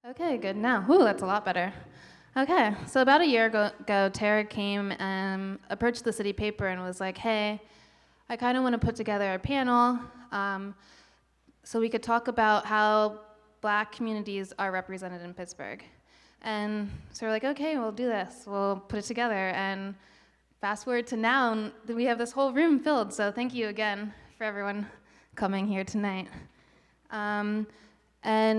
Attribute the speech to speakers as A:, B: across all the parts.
A: Okay, good now. Ooh, that's a lot better. Okay, so about a year ago, Tara came and approached the city paper and was like, hey, I kind of want to put together a panel so we could talk about how Black communities are represented in Pittsburgh. And so we're like, okay, we'll do this. We'll put it together. And fast forward to now, and we have this whole room filled. So thank you again for everyone coming here tonight. And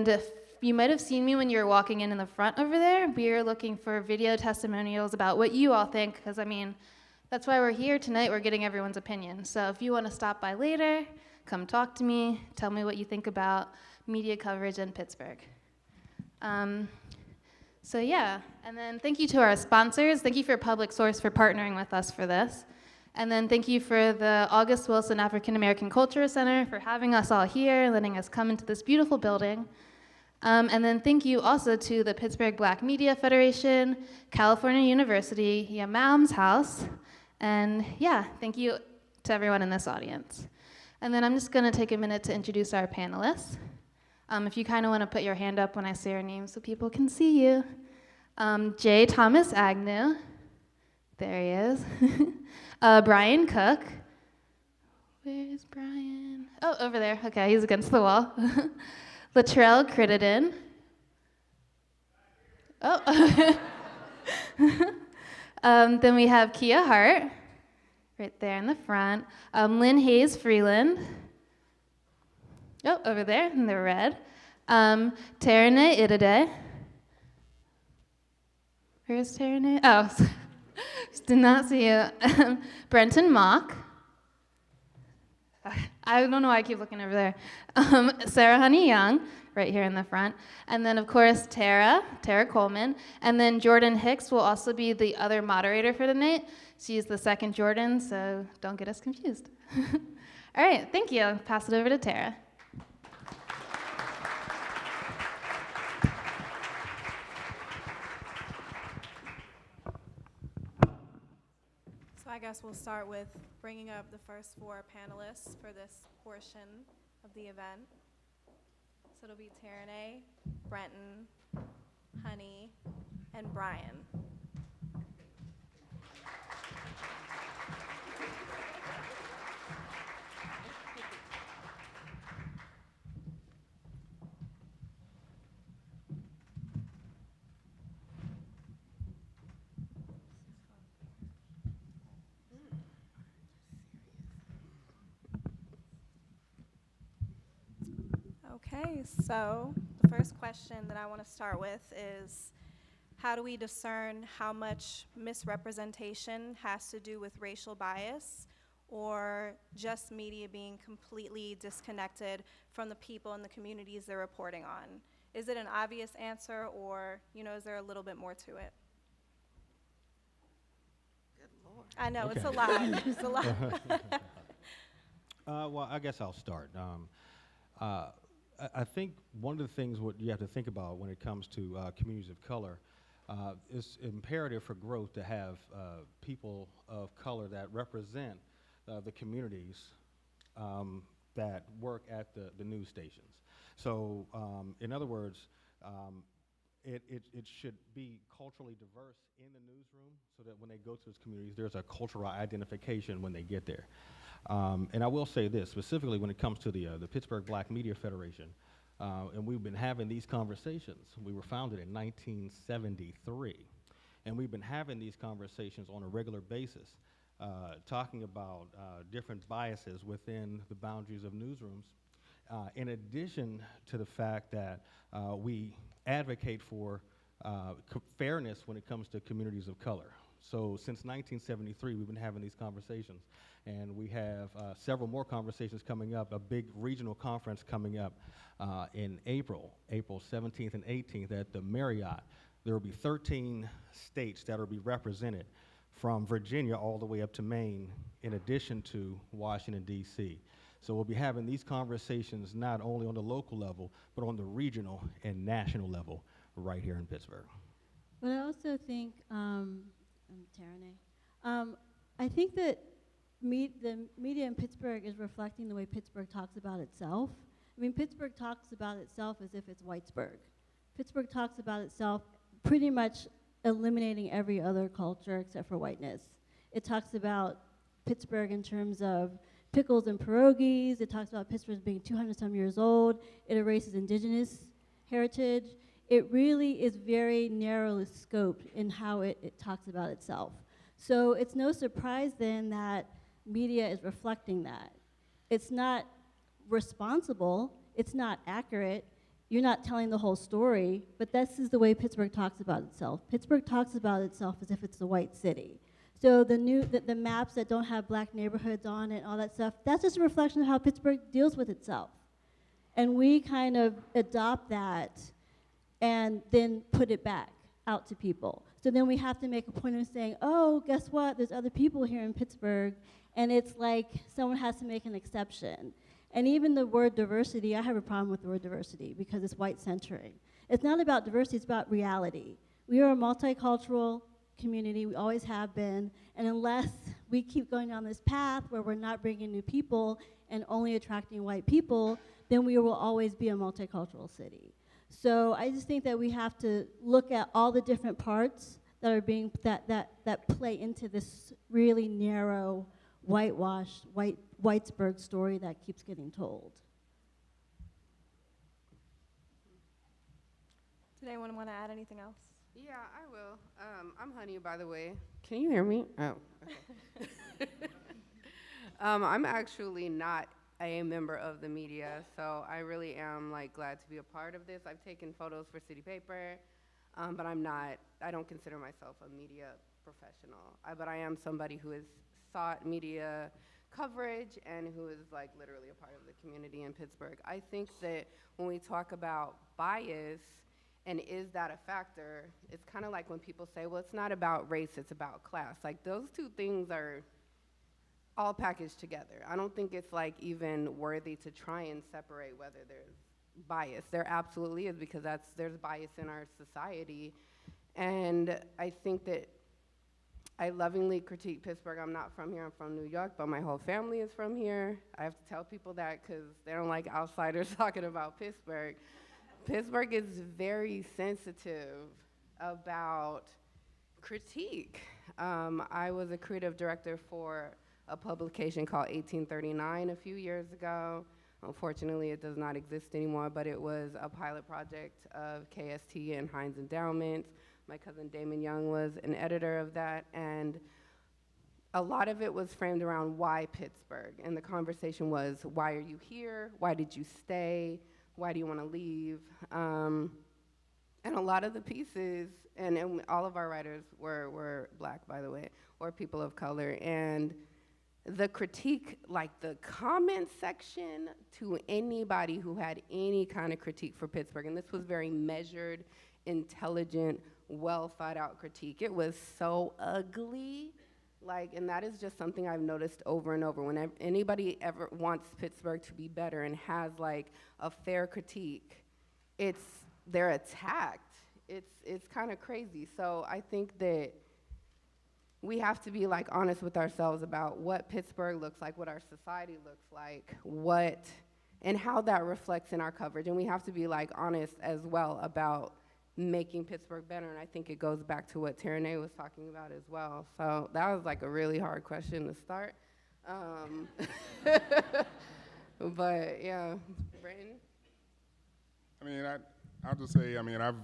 A: if you might have seen me when you were walking in the front over there. We are looking for video testimonials about what you all think, because I mean, that's why we're here tonight. We're getting everyone's opinion. So if you want to stop by later, come talk to me, tell me what you think about media coverage in Pittsburgh. So yeah, and then thank you to our sponsors. Thank you for PublicSource for partnering with us for this. And then thank you for the August Wilson African American Cultural Center for having us all here, letting us come into this beautiful building. And then thank you also to the Pittsburgh Black Media Federation, California University, Yamam's House, and yeah, thank you to everyone in this audience. And then I'm just gonna take a minute to introduce our panelists. If you kind of want to put your hand up when I say your name so people can see you. J. Thomas Agnew, there he is. Brian Cook, where is Brian? Oh, over there, okay, he's against the wall. Latrell Crittenden. Oh. Then we have Kia Hart, right there in the front. Lynn Hayes Freeland. Oh, over there in the red. Tereneh Idia. Where's Tereneh? Oh, did not see you. Brentin Mock. I don't know why I keep looking over there. Sarah Honey Young, right here in the front. And then, of course, Tara Fay Coleman. And then Jourdan Hicks will also be the other moderator for tonight. She's the second Jourdan, so don't get us confused. All right, thank you. I'll pass it over to Tara.
B: So I guess we'll start with bringing up the first four panelists for this portion of the event. So it'll be Tereneh, Brentin, Honey, and Brian. Okay, so the first question that I want to start with is, how do we discern how much misrepresentation has to do with racial bias or just media being completely disconnected from the people and the communities they're reporting on? Is it an obvious answer, or, is there a little bit more to it?
C: Good Lord.
B: I know,
D: Okay.
B: it's a lot. It's a lot.
D: Well, I guess I'll start. I think one of the things what you have to think about when it comes to communities of color, it's imperative for growth to have people of color that represent the communities that work at the news stations. So, in other words, it should be culturally diverse in the newsroom so that when they go to those communities, there's a cultural identification when they get there. And I will say this, specifically when it comes to the Pittsburgh Black Media Federation, and we've been having these conversations. We were founded in 1973, and we've been having these conversations on a regular basis, talking about different biases within the boundaries of newsrooms, in addition to the fact that we advocate for fairness when it comes to communities of color. So since 1973, we've been having these conversations, and we have several more conversations coming up, a big regional conference coming up in April 17th and 18th at the Marriott. There will be 13 states that will be represented from Virginia all the way up to Maine, in addition to Washington, D.C. So we'll be having these conversations not only on the local level, but on the regional and national level right here in Pittsburgh.
E: But I also think, I'm Tereneh, I think that the media in Pittsburgh is reflecting the way Pittsburgh talks about itself. I mean, Pittsburgh talks about itself as if it's Whitesburg. Pittsburgh talks about itself pretty much eliminating every other culture except for whiteness. It talks about Pittsburgh in terms of pickles and pierogies. It talks about Pittsburgh being 200-some years old. It erases indigenous heritage. It really is very narrowly scoped in how it talks about itself. So it's no surprise then that media is reflecting that. It's not responsible, it's not accurate, you're not telling the whole story, but this is the way Pittsburgh talks about itself. Pittsburgh talks about itself as if it's a white city. So the maps that don't have black neighborhoods on it, all that stuff, that's just a reflection of how Pittsburgh deals with itself. And we kind of adopt that and then put it back out to people. So then we have to make a point of saying, oh, guess what? There's other people here in Pittsburgh, and it's like someone has to make an exception. And even the word diversity, I have a problem with the word diversity because it's white centering. It's not about diversity, it's about reality. We are a multicultural community, we always have been, and unless we keep going down this path where we're not bringing new people and only attracting white people, then we will always be a multicultural city. So I just think that we have to look at all the different parts that are being, that play into this really narrow, whitewashed, Whitesburg story that keeps getting told.
B: Did anyone want to add anything else?
C: Yeah, I will. I'm Honey, by the way. Can you hear me? Oh, okay. I'm actually not a member of the media, so I really am glad to be a part of this. I've taken photos for City Paper, but I don't consider myself a media professional. But I am somebody who has sought media coverage and who is literally a part of the community in Pittsburgh. I think that when we talk about bias, and is that a factor, it's kind of like when people say, well, it's not about race, it's about class. Those two things are all packaged together. I don't think it's even worthy to try and separate whether there's bias. There absolutely is, because there's bias in our society. And I think that I lovingly critique Pittsburgh. I'm not from here, I'm from New York, but my whole family is from here. I have to tell people that because they don't like outsiders talking about Pittsburgh. Pittsburgh is very sensitive about critique. I was a creative director for a publication called 1839 a few years ago. Unfortunately, it does not exist anymore, but it was a pilot project of KST and Heinz Endowments. My cousin Damon Young was an editor of that, and a lot of it was framed around why Pittsburgh, and the conversation was, why are you here? Why did you stay? Why do you want to leave? And a lot of the pieces, and all of our writers were Black, by the way, or people of color, and the critique, the comment section to anybody who had any kind of critique for Pittsburgh, and this was very measured, intelligent, well thought out critique. It was so ugly, and that is just something I've noticed over and over. When anybody ever wants Pittsburgh to be better and has a fair critique, they're attacked. It's kind of crazy. So I think that we have to be honest with ourselves about what Pittsburgh looks like, what our society looks like, and how that reflects in our coverage. And we have to be honest as well about making Pittsburgh better, and I think it goes back to what Tereneh was talking about as well. So that was a really hard question to start. But yeah, Brentin?
F: I'll just say, I've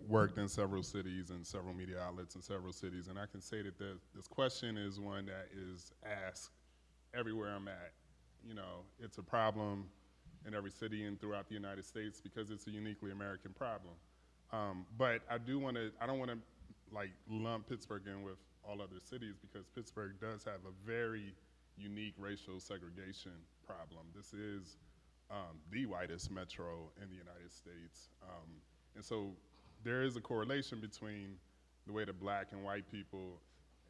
F: worked in several cities and several media outlets in several cities, and I can say that this question is one that is asked everywhere I'm at. It's a problem in every city and throughout the United States because it's a uniquely American problem. But I don't want to lump Pittsburgh in with all other cities because Pittsburgh does have a very unique racial segregation problem. This is the whitest metro in the United States. And so there is a correlation between the way that Black and white people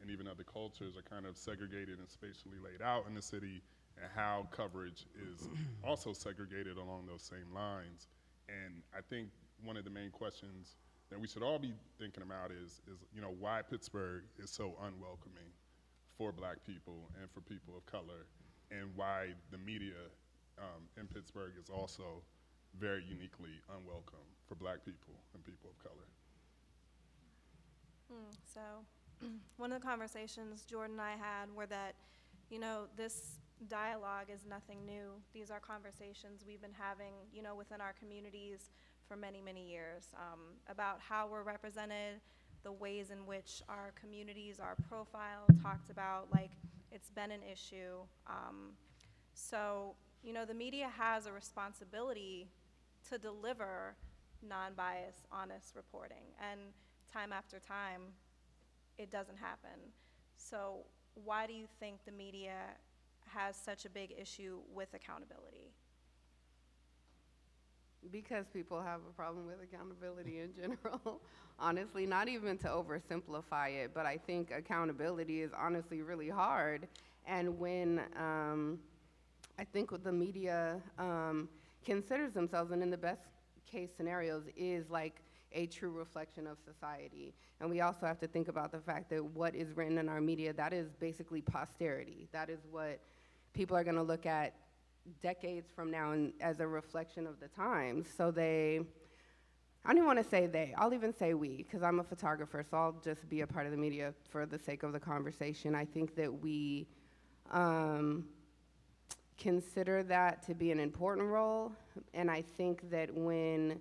F: and even other cultures are kind of segregated and spatially laid out in the city, and how coverage is also segregated along those same lines. And I think one of the main questions that we should all be thinking about is why Pittsburgh is so unwelcoming for Black people and for people of color, and why the media in Pittsburgh is also very uniquely unwelcome for Black people and people of color.
B: So one of the conversations Jourdan and I had were that, you know, this dialogue is nothing new. These are conversations we've been having, you know, within our communities for many, many years, about how we're represented, the ways in which our communities are profiled, talked about, like it's been an issue. So, you know, the media has a responsibility to deliver non-biased, honest reporting. And time after time, it doesn't happen. So why do you think the media has such a big issue with accountability?
C: Because people have a problem with accountability in general. Honestly, not even to oversimplify it, but I think accountability is honestly really hard. And when I think what the media considers themselves, and in the best case scenarios, is like a true reflection of society. And we also have to think about the fact that what is written in our media, that is basically posterity. That is what people are gonna look at decades from now and as a reflection of the times. So I don't even wanna say they, I'll even say we, because I'm a photographer, so I'll just be a part of the media for the sake of the conversation. I think that we consider that to be an important role, and I think that when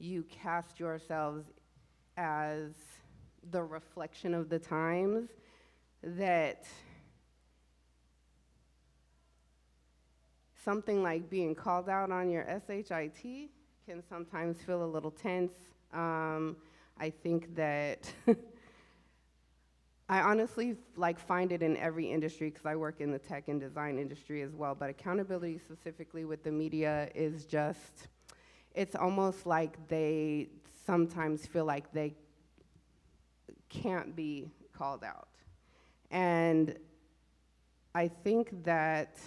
C: you cast yourselves as the reflection of the times, that something like being called out on your SHIT can sometimes feel a little tense. I think that I honestly find it in every industry, because I work in the tech and design industry as well, but accountability specifically with the media is just, it's almost like they sometimes feel like they can't be called out. And I think that,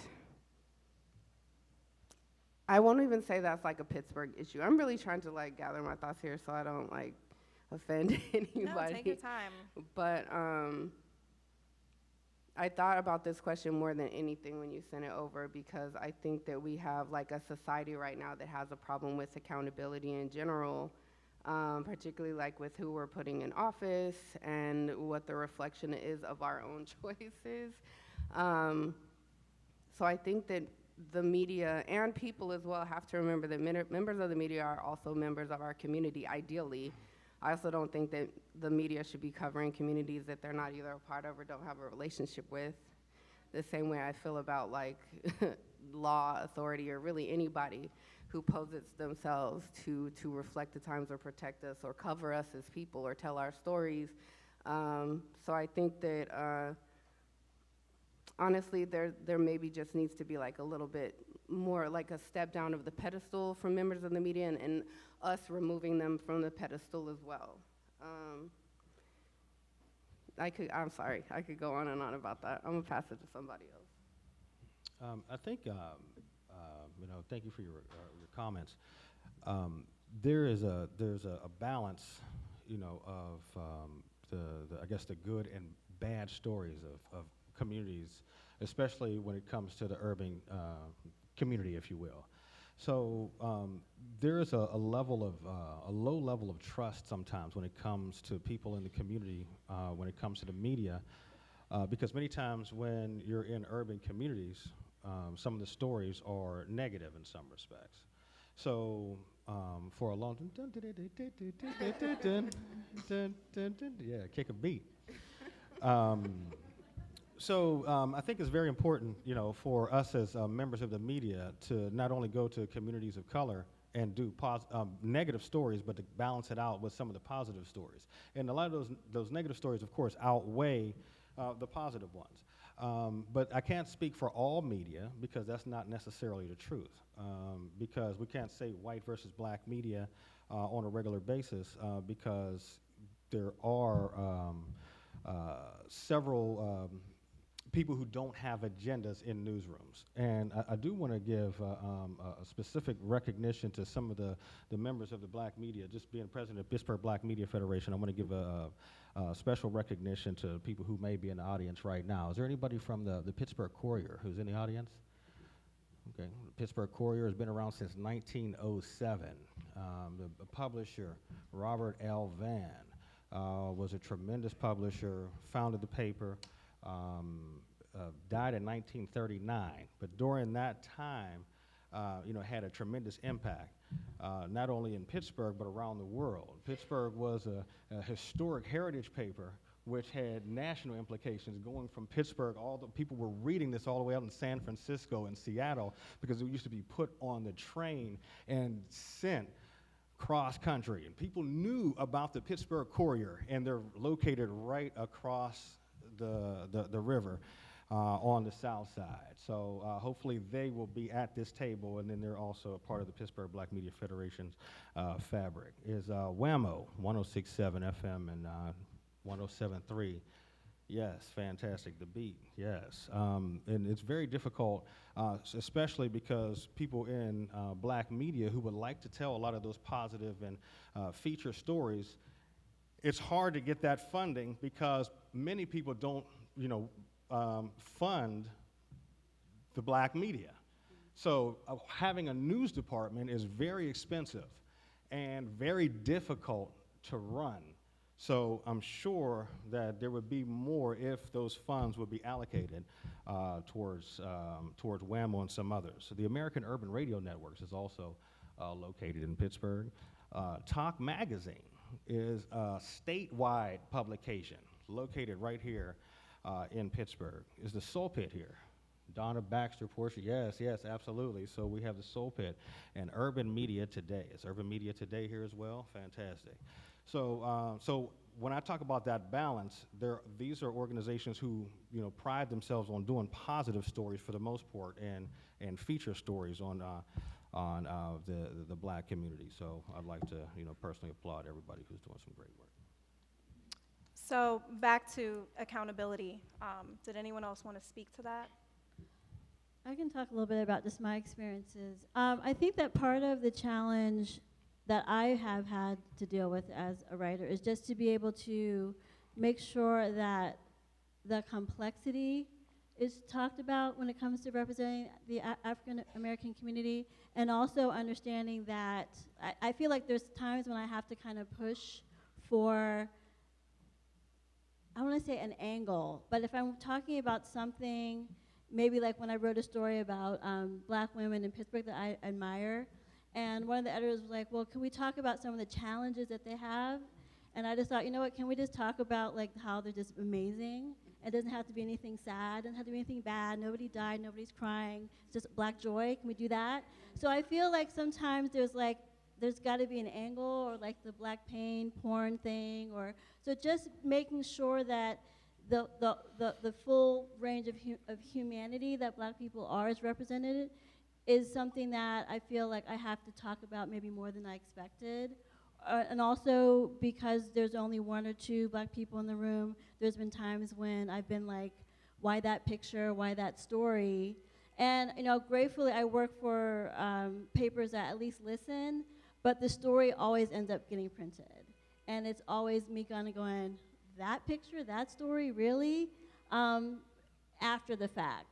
C: I won't even say that's like a Pittsburgh issue. I'm really trying to gather my thoughts here so I don't offend anybody.
B: No, take your time.
C: But I thought about this question more than anything when you sent it over, because I think that we have a society right now that has a problem with accountability in general, particularly with who we're putting in office and what the reflection is of our own choices. So I think that the media and people as well have to remember that members of the media are also members of our community, ideally. I also don't think that the media should be covering communities that they're not either a part of or don't have a relationship with. The same way I feel about law, authority, or really anybody who poses themselves to reflect the times or protect us or cover us as people or tell our stories. So I think that honestly, there maybe just needs to be a little bit more a step down of the pedestal from members of the media, and us removing them from the pedestal as well. I'm sorry, I could go on and on about that. I'm gonna pass it to somebody else.
D: I think, thank you for your comments. There's a balance, of I guess the good and bad stories of communities, especially when it comes to the urban community, if you will. So there is a low level of trust sometimes when it comes to people in the community, when it comes to the media, because many times when you're in urban communities, some of the stories are negative in some respects. So for a long yeah, kick a beat. So I think it's very important, for us as members of the media to not only go to communities of color and do negative stories, but to balance it out with some of the positive stories. And a lot of those negative stories, of course, outweigh the positive ones. But I can't speak for all media, because that's not necessarily the truth. Because we can't say white versus black media on a regular basis, because there are several people who don't have agendas in newsrooms. And I do want to give a specific recognition to some of the members of the black media. Just being president of Pittsburgh Black Media Federation, I want to give a special recognition to people who may be in the audience right now. Is there anybody from the Pittsburgh Courier who's in the audience? Okay, the Pittsburgh Courier has been around since 1907. The publisher, Robert L. Vann, was a tremendous publisher, founded the paper, died in 1939. But during that time, had a tremendous impact, not only in Pittsburgh, but around the world. Pittsburgh was a historic heritage paper which had national implications going from Pittsburgh. All the people were reading this all the way out in San Francisco and Seattle because it used to be put on the train and sent cross country. And people knew about the Pittsburgh Courier, and they're located right across the river on the south side. So hopefully they will be at this table, and then they're also a part of the Pittsburgh Black Media Federation's fabric. Is WAMO 106.7 FM and 107.3. Yes, fantastic. The beat, yes. And it's very difficult, especially because people in black media who would like to tell a lot of those positive and feature stories, it's hard to get that funding because many people don't, fund the black media. So having a news department is very expensive and very difficult to run. So I'm sure that there would be more if those funds would be allocated towards WAMO and some others. So the American Urban Radio Networks is also located in Pittsburgh. Talk Magazine is a statewide publication located right here in Pittsburgh. Is the Soul Pit here? Donna Baxter, Portia, yes, absolutely. So we have the Soul Pit and Urban Media Today. Is Urban Media Today here as well? Fantastic. So when I talk about that balance, these are organizations who pride themselves on doing positive stories for the most part and feature stories on the black community. So I'd like to personally applaud everybody who's doing some great work.
B: So back to accountability. Did anyone else want to speak to that?
E: I can talk a little bit about just my experiences. I think that part of the challenge that I have had to deal with as a writer is just to be able to make sure that the complexity is talked about when it comes to representing the African American community, and also understanding that I feel like there's times when I have to kind of push for, I want to say an angle, but if I'm talking about something, maybe like when I wrote a story about black women in Pittsburgh that I admire, and one of the editors was like, well, can we talk about some of the challenges that they have? And I just thought, can we just talk about like how they're just amazing? It doesn't have to be anything sad, it doesn't have to be anything bad, nobody died, nobody's crying, it's just black joy, can we do that? So I feel like sometimes there's gotta be an angle, or like the black pain porn thing, or, so just making sure that the full range of humanity that black people are is represented is something that I feel like I have to talk about maybe more than I expected. And also because there's only one or two black people in the room, there's been times when I've been like, why that picture, why that story? And gratefully I work for papers that at least listen, but the story always ends up getting printed. And it's always me kind of going, that picture, that story, really? After the fact.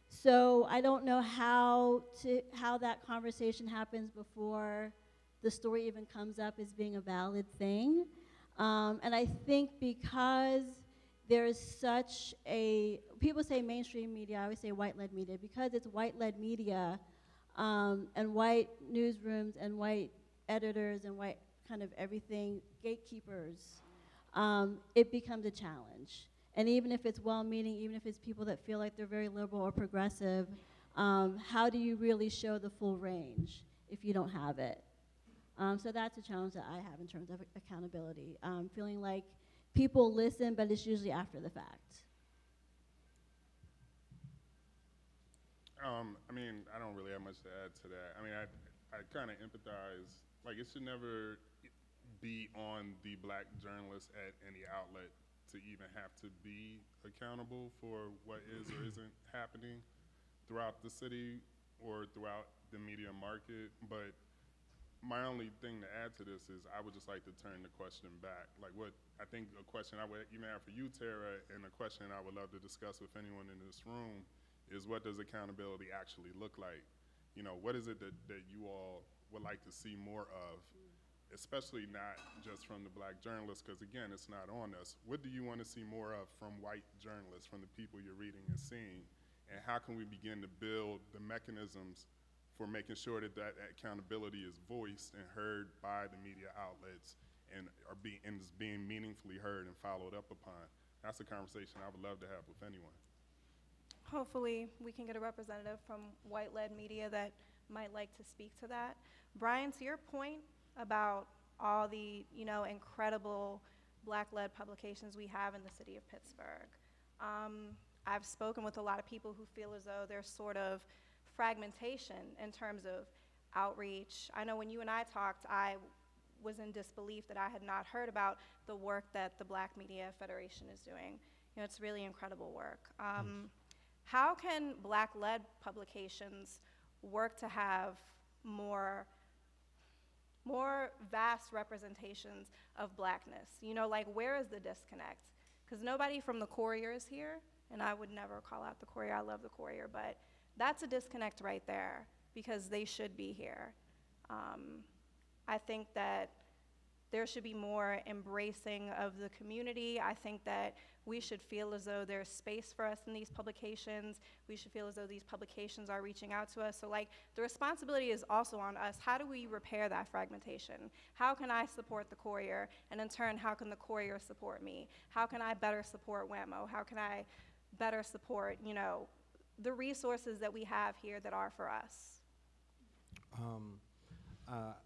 E: So I don't know how that conversation happens before the story even comes up as being a valid thing. And I think because there is such people say mainstream media, I always say white-led media, because it's white-led media and white newsrooms and white editors and white kind of everything, gatekeepers, it becomes a challenge. And even if it's well-meaning, even if it's people that feel like they're very liberal or progressive, how do you really show the full range if you don't have it? So that's a challenge that I have in terms of accountability. Feeling like people listen, but it's usually after the fact.
F: I don't really have much to add to that. I kind of empathize. Like, it should never be on the black journalist at any outlet to even have to be accountable for what is or isn't happening throughout the city or throughout the media market. But my only thing to add to this is I would just like to turn the question back. Like, what I think a question I would even have for you, Tara, and a question I would love to discuss with anyone in this room is what does accountability actually look like? You know, what is it that you all would like to see more of, especially not just from the Black journalists, because again, it's not on us. What do you want to see more of from white journalists, from the people you're reading and seeing? And how can we begin to build the mechanisms for making sure that accountability is voiced and heard by the media outlets and is being meaningfully heard and followed up upon? That's a conversation I would love to have with anyone.
B: Hopefully, we can get a representative from white-led media that might like to speak to that. Brian, to your point about all the, incredible Black-led publications we have in the city of Pittsburgh, I've spoken with a lot of people who feel as though there's sort of fragmentation in terms of outreach. I know when you and I talked, I was in disbelief that I had not heard about the work that the Black Media Federation is doing. It's really incredible work. How can Black-led publications work to have more vast representations of Blackness? Where is the disconnect? Because nobody from the Courier is here, and I would never call out the Courier. I love the Courier, but that's a disconnect right there because they should be here. I think that there should be more embracing of the community. I think that we should feel as though there's space for us in these publications. We should feel as though these publications are reaching out to us. So the responsibility is also on us. How do we repair that fragmentation? How can I support the Courier? And in turn, how can the Courier support me? How can I better support WAMO? How can I better support, the resources that we have here that are for us?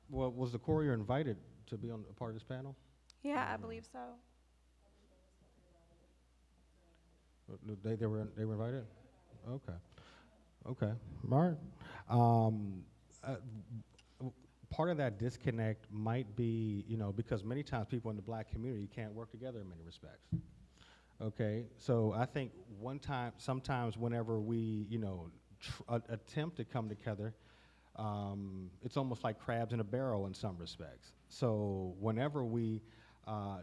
D: Well, was the Courier invited to be on a part of this panel?
B: Yeah, I believe so.
D: They were invited? Okay. All right. Part of that disconnect might be, because many times people in the Black community can't work together in many respects. Okay, so I think sometimes whenever we, attempt to come together, it's almost like crabs in a barrel in some respects. So whenever we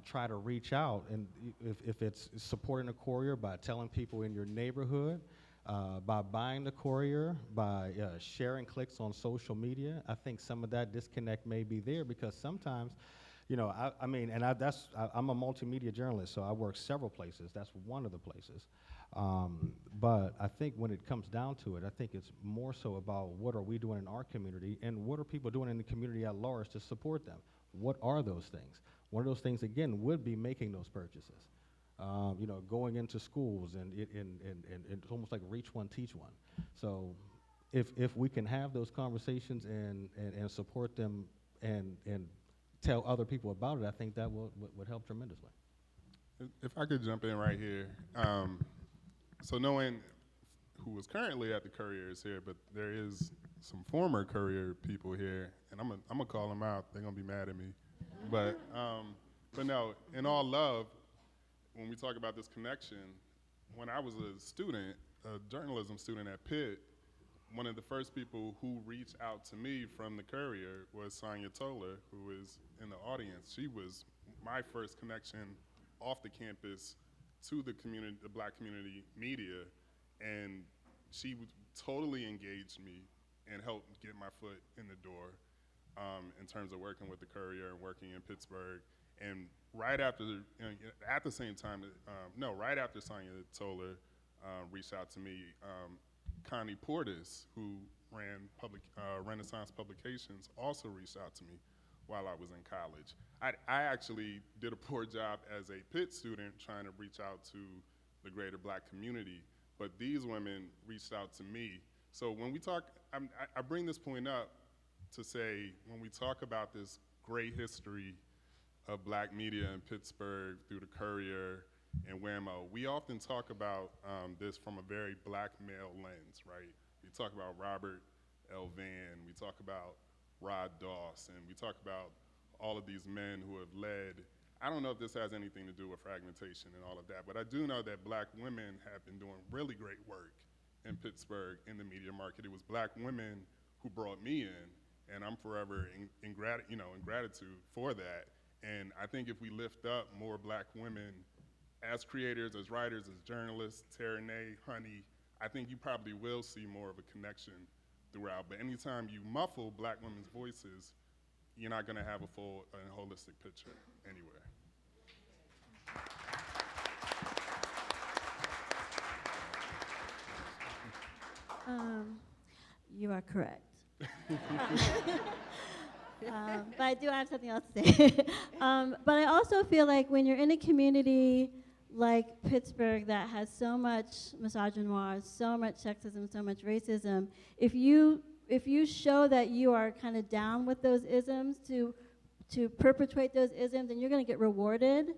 D: try to reach out, and if it's supporting the Courier by telling people in your neighborhood, by buying the Courier, by sharing clicks on social media, I think some of that disconnect may be there because sometimes, I'm a multimedia journalist, so I work several places. That's one of the places. But I think when it comes down to it, I think it's more so about what are we doing in our community and what are people doing in the community at large to support them? What are those things? One of those things, again, would be making those purchases. Going into schools and it's almost like reach one, teach one. So if we can have those conversations and support them and tell other people about it, I think that would help tremendously.
F: If I could jump in right here. So no one who was currently at the Courier is here, but there is some former Courier people here, and I'm gonna call them out. They're gonna be mad at me. But no, in all love, when we talk about this connection, when I was a student, a journalism student at Pitt, one of the first people who reached out to me from the Courier was Sonia Toller, who is in the audience. She was my first connection off the campus to the community, the Black community media, and she totally engaged me and helped get my foot in the door in terms of working with the Courier and working in Pittsburgh. And right after, at the same time, right after Sonia Toller reached out to me, Connie Portis, who ran Renaissance Publications, also reached out to me while I was in college. I actually did a poor job as a Pitt student trying to reach out to the greater Black community, but these women reached out to me. So when we talk, I bring this point up to say, when we talk about this great history of Black media in Pittsburgh through the Courier and WAMO, we often talk about this from a very Black male lens, right? We talk about Robert L. Vann, we talk about Rod Doss, and we talk about all of these men who have led. I don't know if this has anything to do with fragmentation and all of that, but I do know that Black women have been doing really great work in Pittsburgh in the media market. It was Black women who brought me in, and I'm forever in gratitude for that. And I think if we lift up more Black women as creators, as writers, as journalists, Tereneh, Honey, I think you probably will see more of a connection throughout. But anytime you muffle Black women's voices, you're not going to have a full and holistic picture anywhere.
E: You are correct. But I do have something else to say. But I also feel like when you're in a community like Pittsburgh that has so much misogynoir, so much sexism, so much racism, if you show that you are kind of down with those isms to perpetuate those isms, then you're going to get rewarded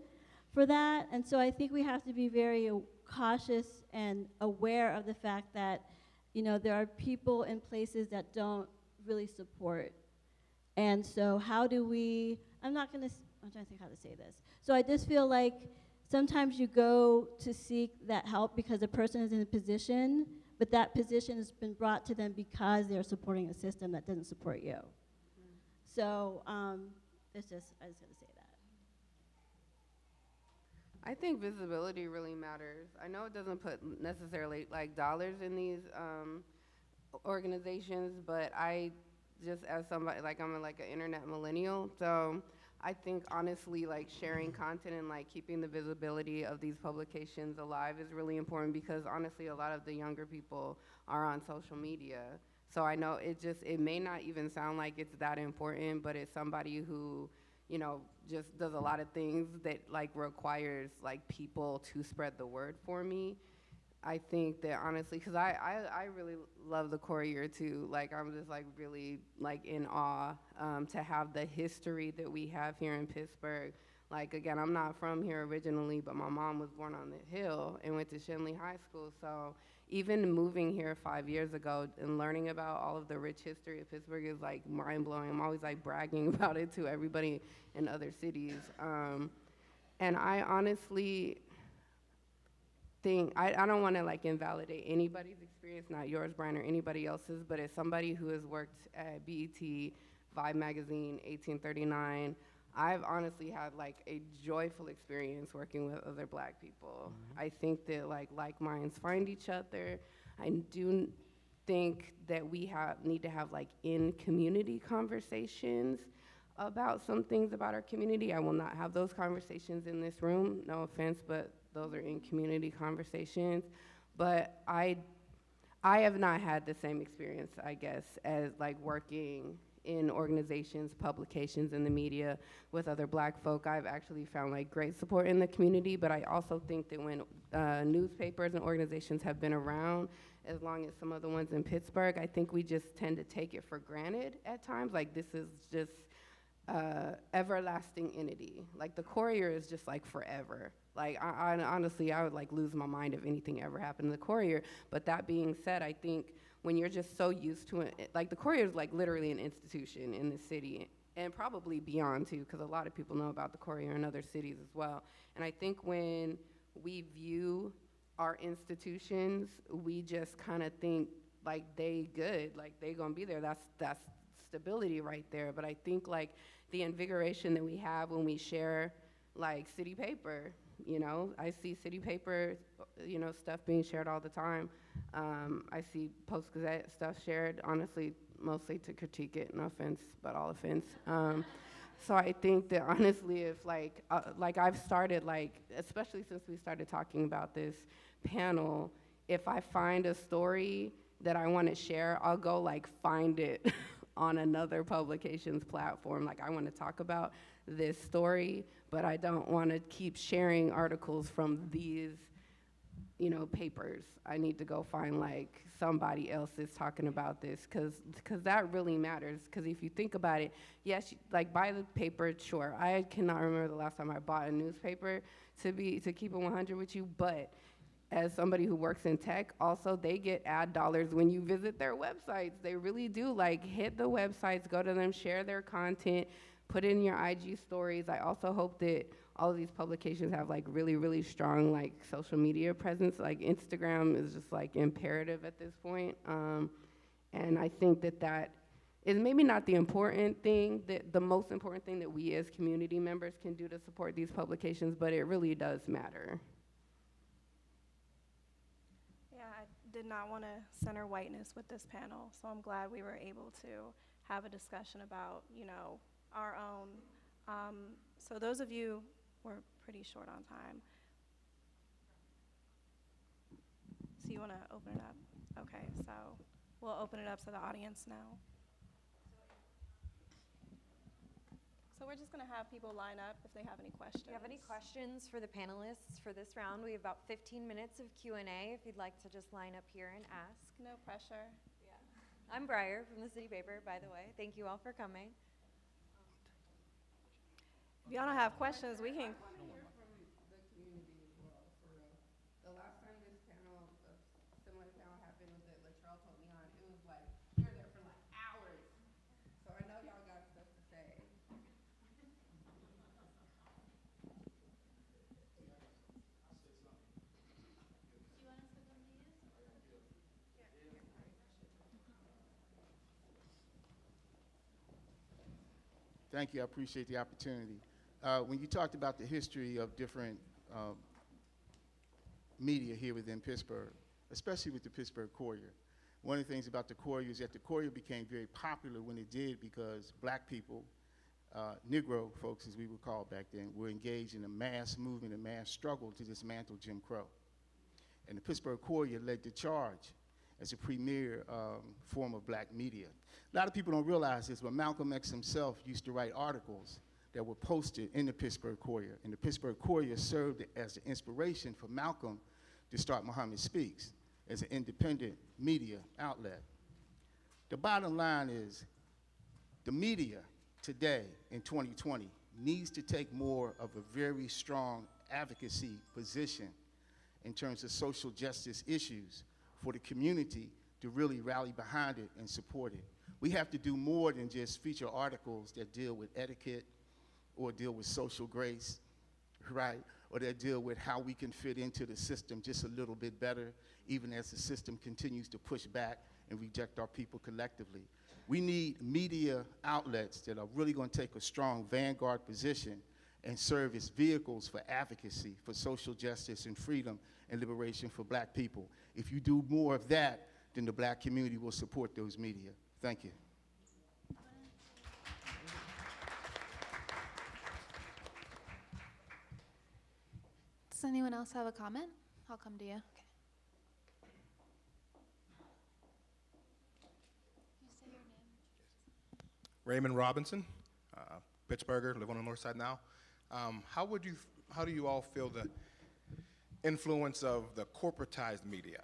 E: for that. And so I think we have to be very cautious and aware of the fact that, you know, there are people in places that don't really support. And so how do we, I'm trying to think how to say this. So I just feel like sometimes you go to seek that help because a person is in a position, but that position has been brought to them because they're supporting a system that doesn't support you. So I just got to say that.
C: I think visibility really matters. I know it doesn't put necessarily like dollars in these organizations, but I just as somebody, like I'm like an internet millennial, so I think honestly like sharing content and like keeping the visibility of these publications alive is really important because honestly a lot of the younger people are on social media. So I know it may not even sound like it's that important, but it's somebody who, you know, just does a lot of things that like requires like people to spread the word for me. I think that honestly, because I really love the Courier too. Like I'm just like really like in awe to have the history that we have here in Pittsburgh. Like again, I'm not from here originally, but my mom was born on the Hill and went to Shenley High School. So even moving here 5 years ago and learning about all of the rich history of Pittsburgh is like mind blowing. I'm always like bragging about it to everybody in other cities. And I honestly think, I don't want to like invalidate anybody's experience, not yours, Brian, or anybody else's, but as somebody who has worked at BET, Vibe Magazine, 1839, I've honestly had like a joyful experience working with other Black people. Mm-hmm. I think that like minds find each other. I do think that we need to have like in community conversations about some things about our community. I will not have those conversations in this room, no offense, but those are in community conversations. But I have not had the same experience, I guess, as like working in organizations, publications, in the media with other Black folk. I've actually found like great support in the community, but I also think that when newspapers and organizations have been around, as long as some of the ones in Pittsburgh, I think we just tend to take it for granted at times. Like this is just everlasting entity. Like the Courier is just like forever. Like I honestly, I would like lose my mind if anything ever happened to the Courier. But that being said, I think when you're just so used to it, like the Courier is like literally an institution in the city and probably beyond too, because a lot of people know about the Courier in other cities as well. And I think when we view our institutions, we just kind of think like they good, like they gonna be there. That's stability right there. But I think like the invigoration that we have when we share like city paper, you know, I see city paper, you know, stuff being shared all the time. I see Post-Gazette stuff shared, honestly, mostly to critique it, no offense, but all offense. So I think that honestly, if like I've started like, especially since we started talking about this panel, if I find a story that I want to share, I'll go like find it on another publication's platform. Like I want to talk about this story, but I don't want to keep sharing articles from these, you know, papers. I need to go find like somebody else is talking about this, because that really matters. Because if you think about it, yes, like buy the paper, sure. I cannot remember the last time I bought a newspaper, to keep it 100 with you, but as somebody who works in tech, also they get ad dollars when you visit their websites. They really do. Like hit the websites, go to them, share their content, put it in your IG stories. I also hope that all of these publications have like really, really strong like social media presence. Like Instagram is just like imperative at this point. And I think that is maybe not the important thing, the most important thing that we as community members can do to support these publications, but it really does matter.
B: Yeah, I did not want to center whiteness with this panel, so I'm glad we were able to have a discussion about, you know, our own. So those of you, we're pretty short on time. So you want to open it up? Okay, so we'll open it up to the audience now. So we're just going to have people line up if they have any questions.
G: If you have any questions for the panelists for this round, we have about 15 minutes of Q&A if you'd like to just line up here and ask.
B: No pressure.
G: Yeah. I'm Briar from the City Paper, by the way. Thank you all for coming.
B: If y'all don't have questions, we can.
C: The community as well, for real. The last time this panel, a similar panel happened with it, like Charles told me on, it was like, we were there for like hours. So I know y'all got stuff to say.
H: Thank you. I appreciate the opportunity. When you talked about the history of different media here within Pittsburgh, especially with the Pittsburgh Courier, one of the things about the Courier is that the Courier became very popular when it did because black people, Negro folks as we were called back then, were engaged in a mass movement, a mass struggle to dismantle Jim Crow. And the Pittsburgh Courier led the charge as a premier form of black media. A lot of people don't realize this, but Malcolm X himself used to write articles that were posted in the Pittsburgh Courier. And the Pittsburgh Courier served as the inspiration for Malcolm to start Muhammad Speaks as an independent media outlet. The bottom line is the media today in 2020 needs to take more of a very strong advocacy position in terms of social justice issues for the community to really rally behind it and support it. We have to do more than just feature articles that deal with etiquette or deal with social grace, right? Or that deal with how we can fit into the system just a little bit better, even as the system continues to push back and reject our people collectively. We need media outlets that are really going to take a strong vanguard position and serve as vehicles for advocacy, for social justice and freedom and liberation for black people. If you do more of that, then the black community will support those media. Thank you.
A: Does anyone else have a comment? I'll come to you. Okay. You say your name.
I: Raymond Robinson, Pittsburgher, live on the north side now. How do you all feel the influence of the corporatized media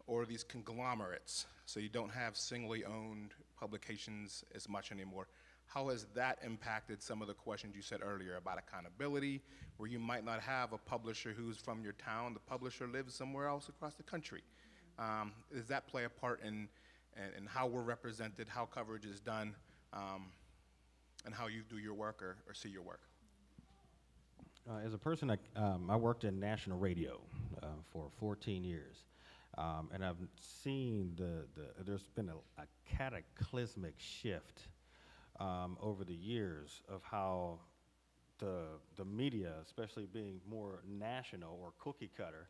I: or these conglomerates, so you don't have singly owned publications as much anymore? How has that impacted some of the questions you said earlier about accountability, where you might not have a publisher who's from your town, the publisher lives somewhere else across the country? Does that play a part in how we're represented, how coverage is done, and how you do your work or see your work?
D: As a person, I worked in national radio for 14 years, and I've seen there's been a cataclysmic shift over the years of how the media, especially being more national or cookie cutter,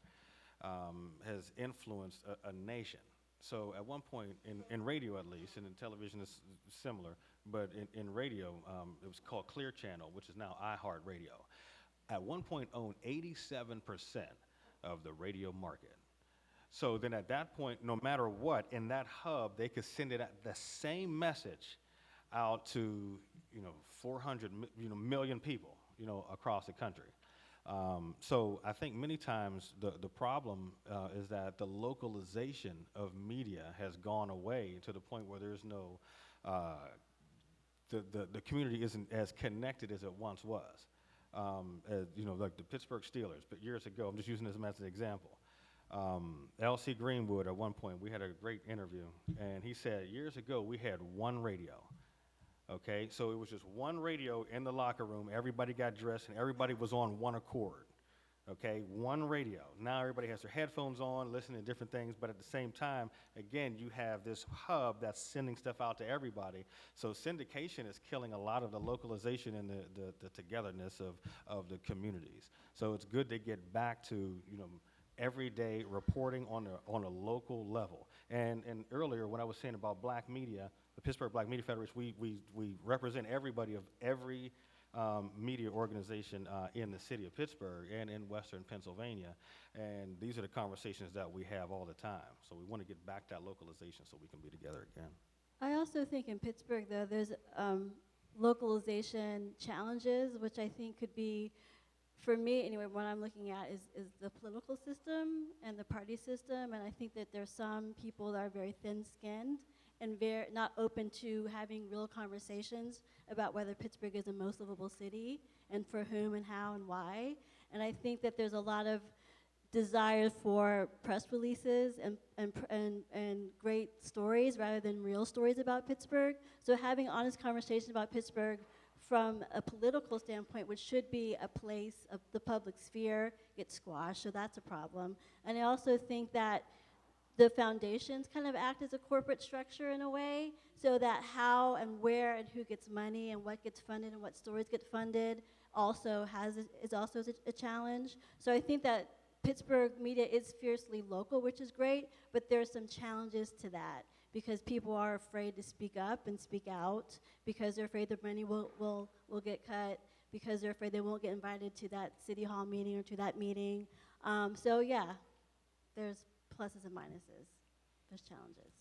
D: has influenced a nation. So at one point, in radio at least, and in television is similar, but in radio, it was called Clear Channel, which is now iHeartRadio. At one point owned 87% of the radio market. So then at that point, no matter what, in that hub, they could send it the same message out to 400 million people across the country. So I think many times the problem is that the localization of media has gone away to the point where there's no, the community isn't as connected as it once was. Like the Pittsburgh Steelers, but years ago, I'm just using this as an example. L.C. Greenwood, at one point, we had a great interview, and he said years ago we had one radio. Okay, so it was just one radio in the locker room. Everybody got dressed, and everybody was on one accord. Okay, one radio. Now everybody has their headphones on, listening to different things, but at the same time, again, you have this hub that's sending stuff out to everybody. So syndication is killing a lot of the localization and the togetherness of the communities. So it's good to get back to everyday reporting on a local level. And earlier, when I was saying about Black media, the Pittsburgh Black Media Federation, we represent everybody of every media organization in the city of Pittsburgh and in Western Pennsylvania. And these are the conversations that we have all the time. So we want to get back that localization so we can be together again.
E: I also think in Pittsburgh, though, there's localization challenges, which I think could be, for me anyway, what I'm looking at is the political system and the party system. And I think that there's some people that are very thin-skinned and very not open to having real conversations about whether Pittsburgh is the most livable city and for whom and how and why. And I think that there's a lot of desire for press releases and great stories rather than real stories about Pittsburgh. So having honest conversations about Pittsburgh from a political standpoint, which should be a place of the public sphere, gets squashed, so that's a problem. And I also think that the foundations kind of act as a corporate structure in a way, so that how and where and who gets money and what gets funded and what stories get funded also is also a challenge. So I think that Pittsburgh media is fiercely local, which is great, but there are some challenges to that because people are afraid to speak up and speak out because they're afraid their money will get cut, because they're afraid they won't get invited to that city hall meeting or to that meeting. So yeah, there's pluses and minuses. There's challenges.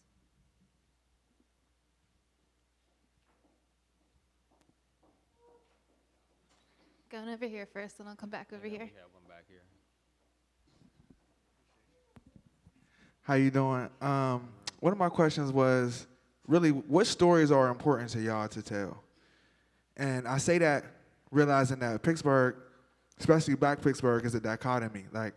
A: Going over here first, and I'll come back over here.
D: We have one back here.
J: How you doing? One of my questions was, really, what stories are important to y'all to tell? And I say that realizing that Pittsburgh, especially Black Pittsburgh, is a dichotomy. Like,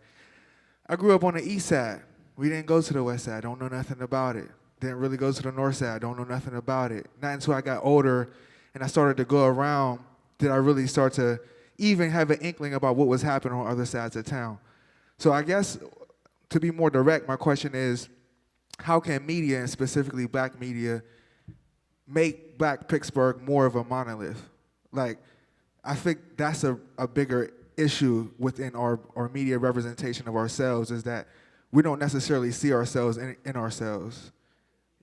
J: I grew up on the east side. We didn't go to the west side. Don't know nothing about it. Didn't really go to the north side. Don't know nothing about it. Not until I got older and I started to go around did I really start to even have an inkling about what was happening on other sides of town. So I guess, to be more direct, my question is, how can media, and specifically Black media, make Black Pittsburgh more of a monolith? Like, I think that's a bigger issue within our media representation of ourselves, is that we don't necessarily see ourselves in ourselves.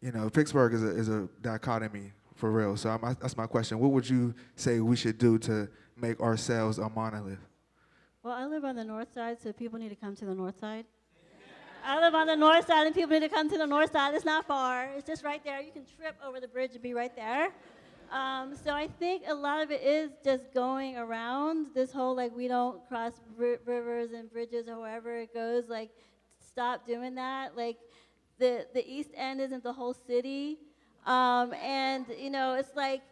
J: You know, Pittsburgh is a dichotomy for real. So that's my question. What would you say we should do to make ourselves a monolith?
E: Well, I live on the north side, so people need to come to the north side. I live on the north side, and people need to come to the north side. It's not far. It's just right there. You can trip over the bridge and be right there. So I think a lot of it is just going around this whole, like, we don't cross rivers and bridges or however it goes. Like, stop doing that. Like, the East End isn't the whole city. And, you know, it's like,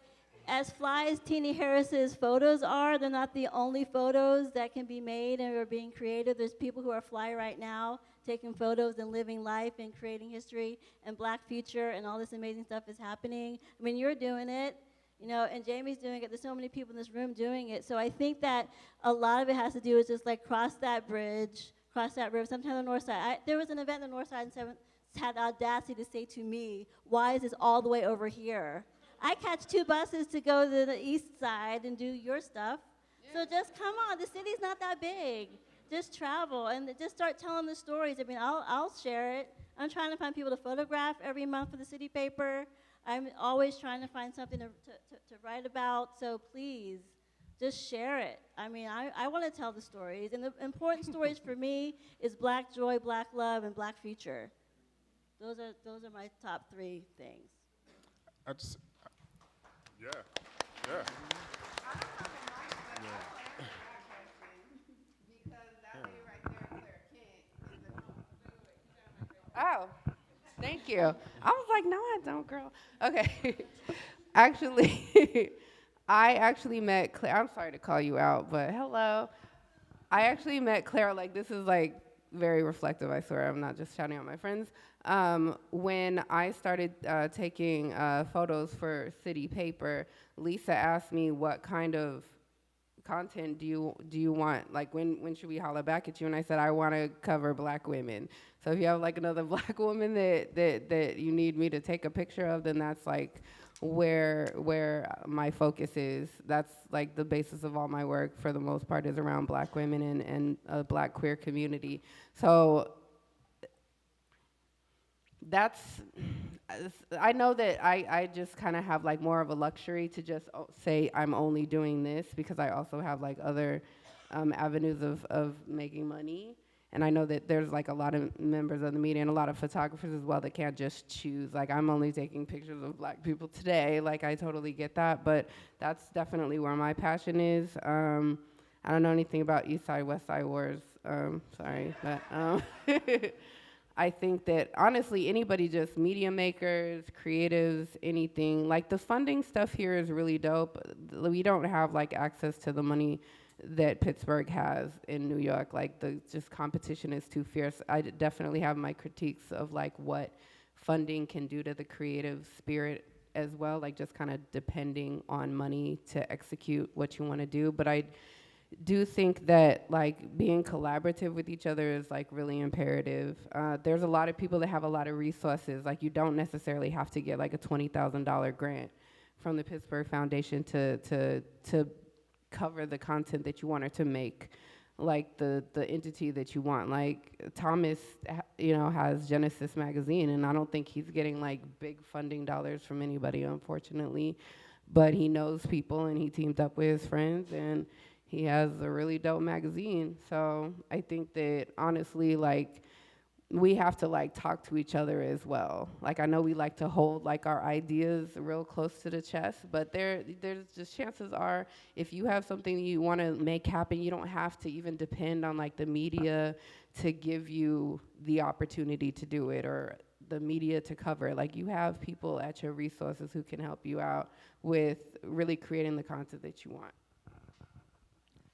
E: as fly as Tereneh Harris's photos are, they're not the only photos that can be made and are being created. There's people who are fly right now taking photos and living life and creating history, and Black Future and all this amazing stuff is happening. I mean, you're doing it, you know, and Jamie's doing it. There's so many people in this room doing it. So I think that a lot of it has to do with just like cross that bridge, cross that river. Sometimes on the north side, there was an event on the north side and 7th had the audacity to say to me, why is this all the way over here? I catch 2 buses to go to the east side and do your stuff. Yeah. So just come on, the city's not that big. Just travel and just start telling the stories. I mean, I'll share it. I'm trying to find people to photograph every month for the city paper. I'm always trying to find something to write about, so please, just share it. I mean, I want to tell the stories, and the important stories for me is Black joy, Black love, and Black future. Those are my top 3 things.
F: Yeah.
C: Oh, thank you. I was like, no, I don't, girl. Okay. Actually, I actually met Claire. I'm sorry to call you out, but hello. I actually met Claire, like, this is like very reflective, I swear. I'm not just shouting out my friends. When I started taking photos for city paper, Lisa asked me what kind of content do you want? Like, when should we holler back at you? And I said, I want to cover Black women. So if you have like another Black woman that you need me to take a picture of, then that's like where my focus is. That's like the basis of all my work for the most part, is around Black women and a Black queer community. So I know that I just kind of have like more of a luxury to just say I'm only doing this, because I also have like other avenues of making money. And I know that there's like a lot of members of the media and a lot of photographers as well that can't just choose, like, I'm only taking pictures of Black people today. Like, I totally get that, but that's definitely where my passion is. I don't know anything about East Side, West Side wars, sorry, but I think that honestly, anybody, just media makers, creatives, anything, like the funding stuff here is really dope. We don't have like access to the money that Pittsburgh has in New York. Like, the just competition is too fierce. I definitely have my critiques of like what funding can do to the creative spirit as well, like just kind of depending on money to execute what you want to do. But I do think that like being collaborative with each other is like really imperative. There's a lot of people that have a lot of resources. Like, you don't necessarily have to get like a $20,000 grant from the Pittsburgh Foundation to cover the content that you want, or to make like the entity that you want. Like Thomas, has Genesis magazine, and I don't think he's getting like big funding dollars from anybody, unfortunately, but he knows people and he teamed up with his friends and he has a really dope magazine. So I think that honestly, like, we have to like talk to each other as well. Like, I know we like to hold like our ideas real close to the chest, but there's just chances are, if you have something you want to make happen, you don't have to even depend on like the media to give you the opportunity to do it, or the media to cover it. Like, you have people at your resources who can help you out with really creating the content that you want.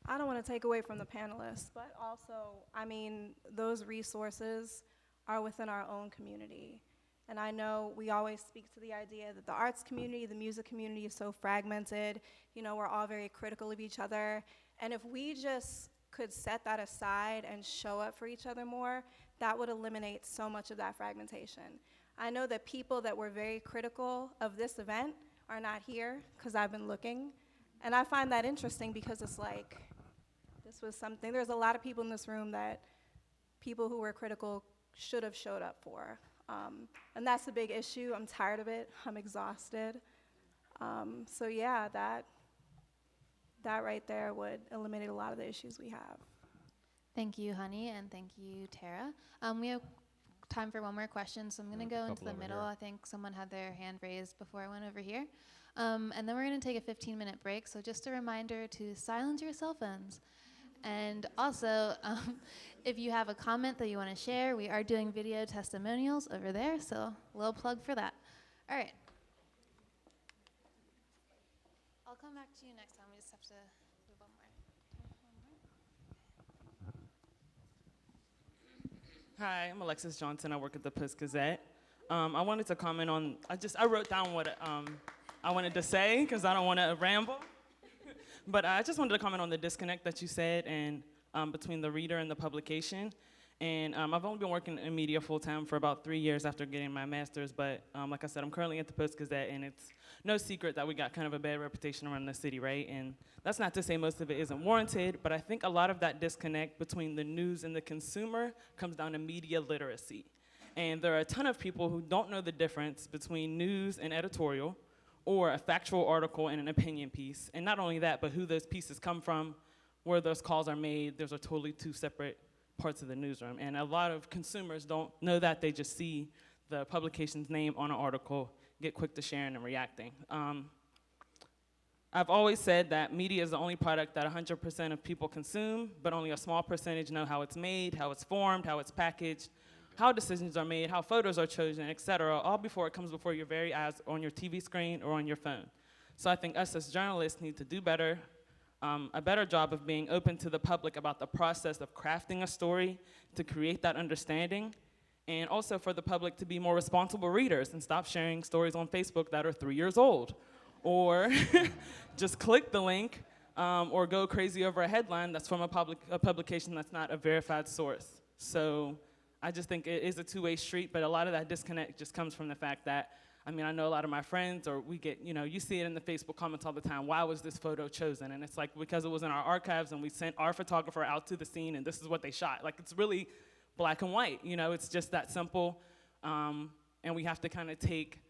B: I don't want to take away from the panelists, but also, I mean, those resources are within our own community. And I know we always speak to the idea that the arts community, the music community is so fragmented. We're all very critical of each other. And if we just could set that aside and show up for each other more, that would eliminate so much of that fragmentation. I know that people that were very critical of this event are not here, because I've been looking. And I find that interesting, because it's like, this was something, there's a lot of people in this room that people who were critical should have showed up for. And that's a big issue. I'm tired of it. I'm exhausted. So yeah, that right there would eliminate a lot of the issues we have.
A: Thank you, Honey, and thank you, Tara. We have time for one more question, so I'm going to go into the middle. I think someone had their hand raised before I went over here. And then we're going to take a 15-minute break, so just a reminder to silence your cell phones. And also, if you have a comment that you want to share, we are doing video testimonials over there, so a little plug for that. All right. I'll come back to you next time. We just have to do one more.
K: Hi, I'm Alexis Johnson. I work at the Post-Gazette. I wanted to comment on, I wrote down what I wanted to say, because I don't want to ramble. But I just wanted to comment on the disconnect that you said, and between the reader and the publication. And I've only been working in media full-time for about 3 years after getting my master's, but like I said, I'm currently at the Post-Gazette, and it's no secret that we got kind of a bad reputation around the city, right? And that's not to say most of it isn't warranted, but I think a lot of that disconnect between the news and the consumer comes down to media literacy. And there are a ton of people who don't know the difference between news and editorial, or a factual article and an opinion piece. And not only that, but who those pieces come from, where those calls are made. Those are totally two separate parts of the newsroom. And a lot of consumers don't know that. They just see the publication's name on an article, get quick to sharing and reacting. I've always said that media is the only product that 100% of people consume, but only a small percentage know how it's made, how it's formed, how it's packaged, how decisions are made, how photos are chosen, et cetera, all before it comes before your very eyes on your TV screen or on your phone. So I think us as journalists need to do better, a better job of being open to the public about the process of crafting a story to create that understanding, and also for the public to be more responsible readers and stop sharing stories on Facebook that are 3 years old. Or just click the link, or go crazy over a headline that's from a publication that's not a verified source. So I just think it is a two-way street, but a lot of that disconnect just comes from the fact that, I mean, I know a lot of my friends, or we get, you see it in the Facebook comments all the time, why was this photo chosen? And it's like, because it was in our archives and we sent our photographer out to the scene and this is what they shot. Like, it's really black and white, it's just that simple. And we have to kind of take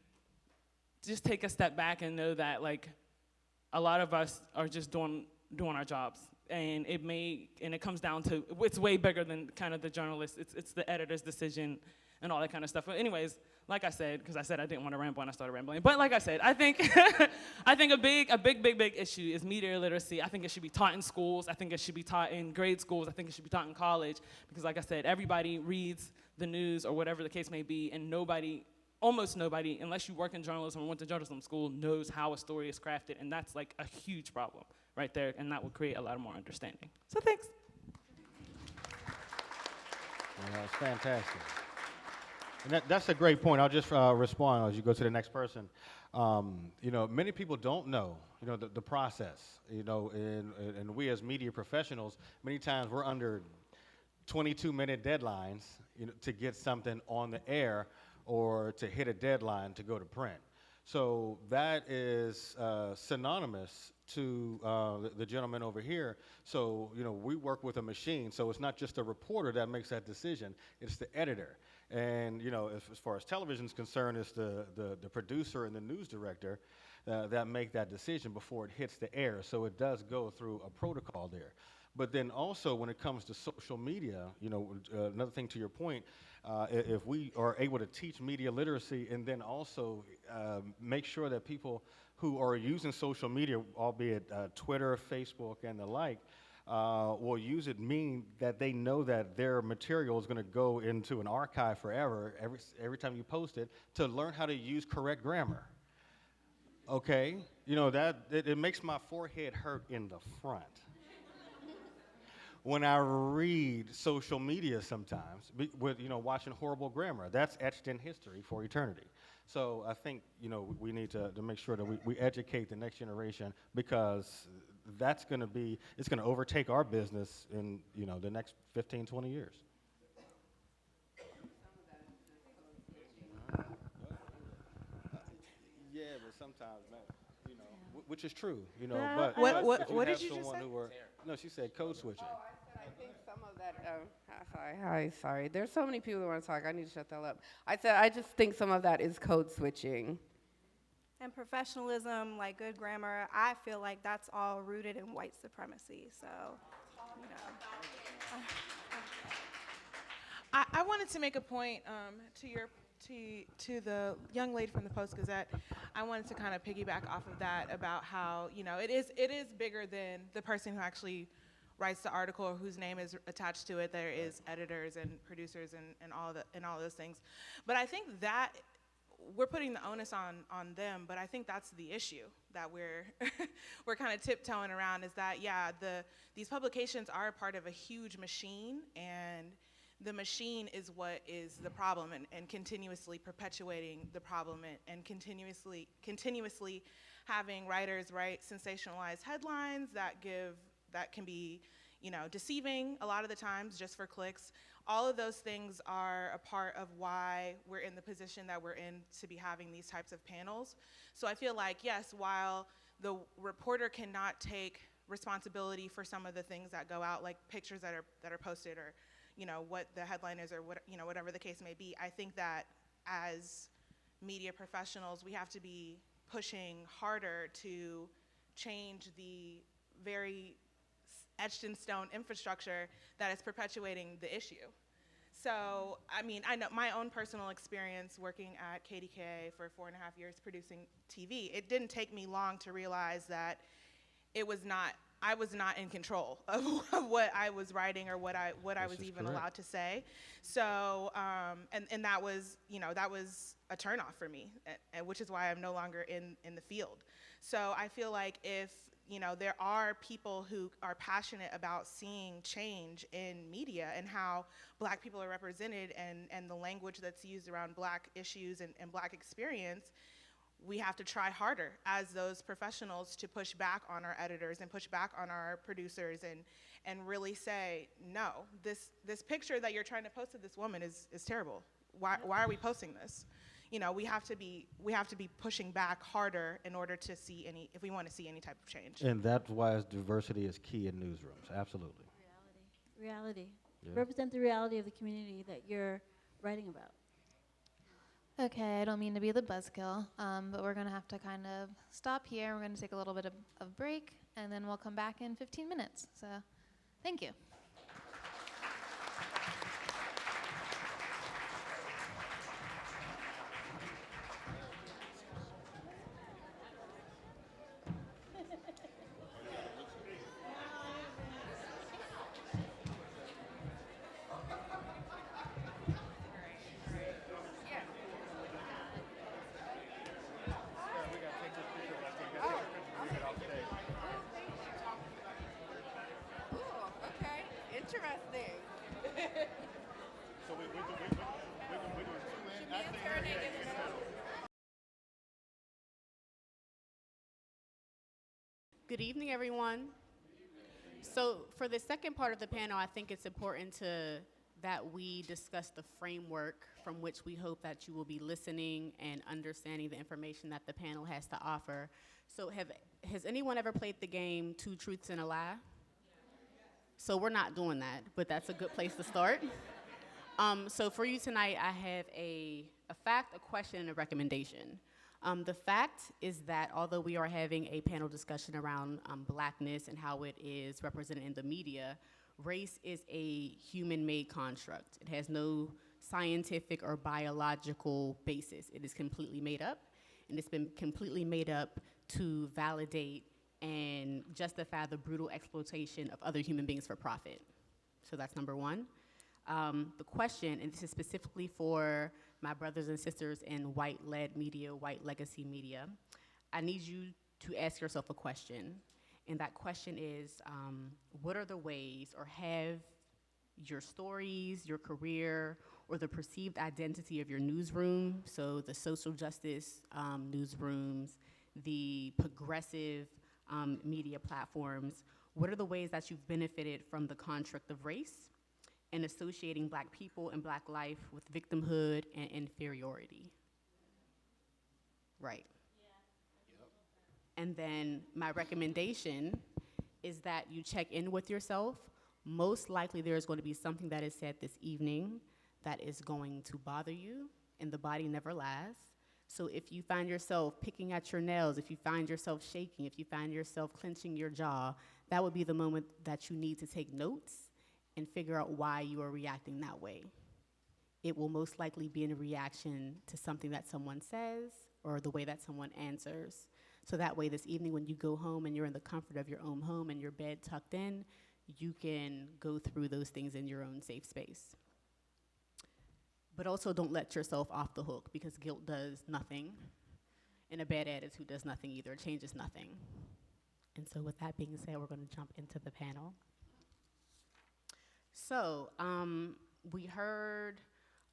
K: a step back and know that, like, a lot of us are just doing our jobs. And it comes down to, it's way bigger than kind of the journalist, it's the editor's decision and all that kind of stuff. But anyways, like I said, because I said I didn't want to ramble and I started rambling, but like I said, I think a big issue is media literacy. I think it should be taught in schools. I think it should be taught in grade schools. I think it should be taught in college, because like I said, everybody reads the news or whatever the case may be, and almost nobody, unless you work in journalism or went to journalism school, knows how a story is crafted, and that's like a huge problem right there, and that will create a lot more understanding. So thanks.
D: Well, that's fantastic. And that's a great point. I'll just respond as you go to the next person. Many people don't know, the process, and we as media professionals, many times we're under 22-minute deadlines, to get something on the air or to hit a deadline to go to print. So that is synonymous to the gentleman over here. So, we work with a machine, so it's not just a reporter that makes that decision, it's the editor. And, as far as television is concerned, it's the producer and the news director that make that decision before it hits the air. So it does go through a protocol there. But then also when it comes to social media, another thing to your point, if we are able to teach media literacy and then also make sure that people who are using social media, albeit Twitter, Facebook, and the like, will use it, meaning that they know that their material is going to go into an archive forever every time you post it, to learn how to use correct grammar. Okay? It makes my forehead hurt in the front when I read social media sometimes, with watching horrible grammar. That's etched in history for eternity. So I think we need to make sure that we educate the next generation, because it's going to overtake our business in the next 15, 20 years. Yeah, but sometimes, which is true, but
C: What
D: did
C: you just say?
D: No, she said code switching.
C: Oh, I said I think some of that. Sorry. There's so many people that want to talk. I need to shut that up. I said I just think some of that is code switching.
B: And professionalism, like good grammar, I feel like that's all rooted in white supremacy. So,
L: I wanted to make a point to the young lady from the Post-Gazette. I wanted to kind of piggyback off of that about how it is bigger than the person who actually writes the article or whose name is attached to it. There is editors and producers and all those things. But I think that we're putting the onus on them, but I think that's the issue that we're kind of tiptoeing around, is that these publications are a part of a huge machine, and the machine is what is the problem, and continuously perpetuating the problem, and continuously having writers write sensationalized headlines that can be deceiving a lot of the times just for clicks. All of those things are a part of why we're in the position that we're in to be having these types of panels. So I feel like, yes, while the reporter cannot take responsibility for some of the things that go out, like pictures that are posted, or what the headline is, or whatever the case may be, I think that as media professionals, we have to be pushing harder to change the very etched in stone infrastructure that is perpetuating the issue. So, I mean, I know my own personal experience working at KDKA for 4.5 years producing TV. It didn't take me long to realize that I was not in control of what I was writing or what I was even allowed to say. So, and that was a turnoff for me, which is why I'm no longer in the field. So I feel like if there are people who are passionate about seeing change in media and how Black people are represented, and the language that's used around Black issues and Black experience, we have to try harder as those professionals to push back on our editors and push back on our producers and really say, no, this picture that you're trying to post of this woman is terrible. Why are we posting this? You know, we have to be pushing back harder in order to see if we want to see any type of change.
D: And that's why diversity is key in newsrooms, absolutely.
E: Reality.
D: Yeah.
E: Represent the reality of the community that you're writing about.
A: Okay, I don't mean to be the buzzkill, but we're going to have to kind of stop here. We're going to take a little bit of break, and then we'll come back in 15 minutes. So, thank you.
M: Good evening, everyone. So for the second part of the panel, I think it's important that we discuss the framework from which we hope that you will be listening and understanding the information that the panel has to offer. So has anyone ever played the game Two Truths and a Lie? So we're not doing that, but that's a good place to start. So for you tonight, I have a fact, a question, and a recommendation. The fact is that although we are having a panel discussion around blackness and how it is represented in the media, race is a human-made construct. It has no scientific or biological basis. It is completely made up, and it's been completely made up to validate and justify the brutal exploitation of other human beings for profit. So that's number one. The question, and this is specifically for my brothers and sisters in white-led media, white legacy media, I need you to ask yourself a question. And that question is, what are the ways, or have your stories, your career, or the perceived identity of your newsroom, so the social justice newsrooms, the progressive media platforms, what are the ways that you've benefited from the construct of race and associating Black people and Black life with victimhood and inferiority? Right. Yeah. And then my recommendation is that you check in with yourself. Most likely there's going to be something that is said this evening that is going to bother you, and the body never lies. So if you find yourself picking at your nails, if you find yourself shaking, if you find yourself clenching your jaw, that would be the moment that you need to take notes and figure out why you are reacting that way. It will most likely be in a reaction to something that someone says or the way that someone answers. So that way this evening when you go home and you're in the comfort of your own home and your bed tucked in, you can go through those things in your own safe space. But also don't let yourself off the hook, because guilt does nothing, and a bad attitude does nothing either. It changes nothing. And so with that being said, we're going to jump into the panel. So we heard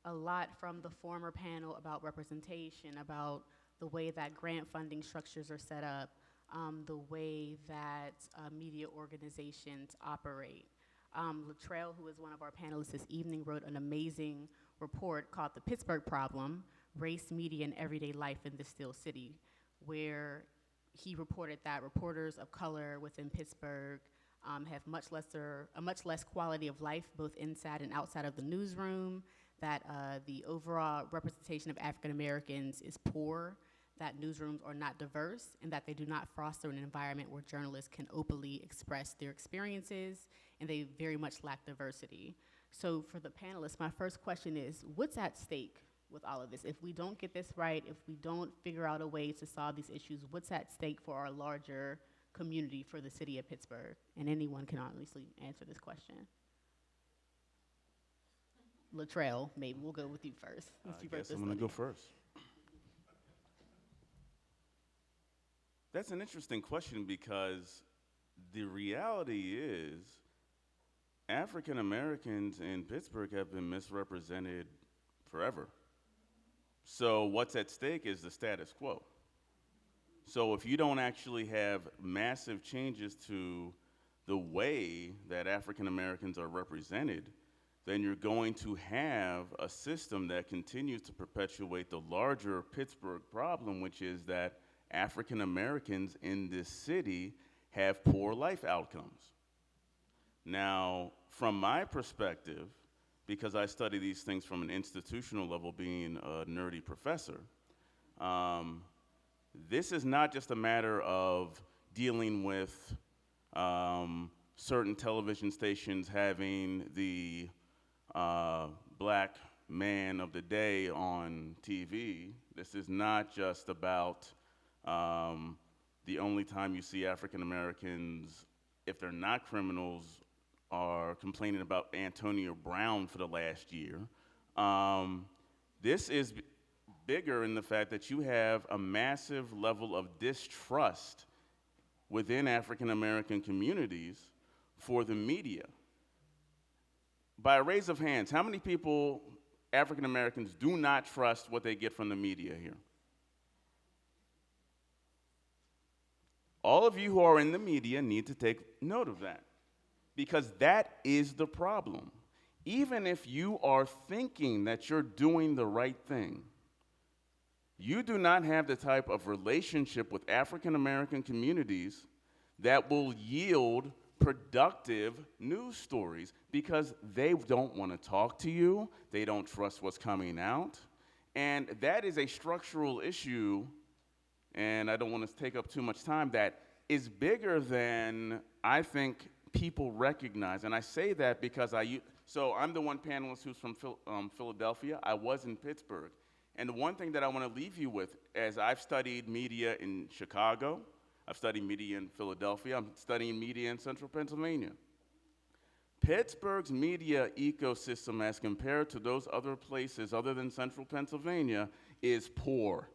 M: a lot from the former panel about representation, about the way that grant funding structures are set up, the way that media organizations operate. Latrell, who is one of our panelists this evening, wrote an amazing report called The Pittsburgh Problem, Race, Media, and Everyday Life in the Still City, where he reported that reporters of color within Pittsburgh have a much less quality of life, both inside and outside of the newsroom, that the overall representation of African Americans is poor, that newsrooms are not diverse, and that they do not foster an environment where journalists can openly express their experiences, and they very much lack diversity. So for the panelists, my first question is, what's at stake with all of this? If we don't get this right, if we don't figure out a way to solve these issues, what's at stake for our larger community, for the city of Pittsburgh? And anyone can honestly answer this question. Latrell, maybe we'll go with you first.
N: I guess I'm gonna go first. That's an interesting question, because the reality is African Americans in Pittsburgh have been misrepresented forever. So what's at stake is the status quo. So if you don't actually have massive changes to the way that African Americans are represented, then you're going to have a system that continues to perpetuate the larger Pittsburgh problem, which is that African Americans in this city have poor life outcomes. Now, from my perspective, because I study these things from an institutional level, being a nerdy professor, this is not just a matter of dealing with certain television stations having the black man of the day on TV. This is not just about the only time you see African Americans, if they're not criminals, are complaining about Antonio Brown for the last year. This is bigger in the fact that you have a massive level of distrust within African American communities for the media. By a raise of hands, how many people, African Americans, do not trust what they get from the media here? All of you who are in the media need to take note of that, because that is the problem. Even if you are thinking that you're doing the right thing, you do not have the type of relationship with African American communities that will yield productive news stories, because they don't want to talk to you, they don't trust what's coming out, and that is a structural issue, and I don't want to take up too much time, that is bigger than I think people recognize. And I say that because so I'm the one panelist who's from Philadelphia. I was in Pittsburgh. And the one thing that I want to leave you with, as I've studied media in Chicago, I've studied media in Philadelphia, I'm studying media in Central Pennsylvania. Pittsburgh's media ecosystem, as compared to those other places other than Central Pennsylvania, is poor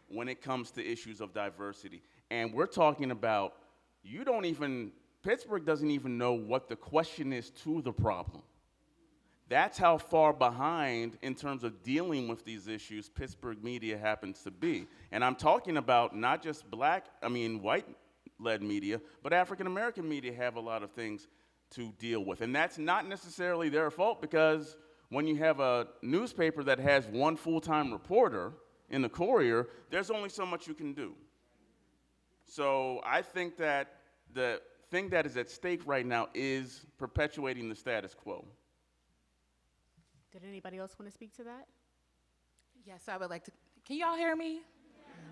N: when it comes to issues of diversity. And we're talking about, Pittsburgh doesn't even know what the question is to the problem. That's how far behind in terms of dealing with these issues Pittsburgh media happens to be. And I'm talking about not just white-led media, but African-American media have a lot of things to deal with. And that's not necessarily their fault, because when you have a newspaper that has one full-time reporter in the Courier, there's only so much you can do. So I think that the thing that is at stake right now is perpetuating the status quo.
M: Did anybody else want to speak to that?
O: Yes, I would like to. Can y'all hear me?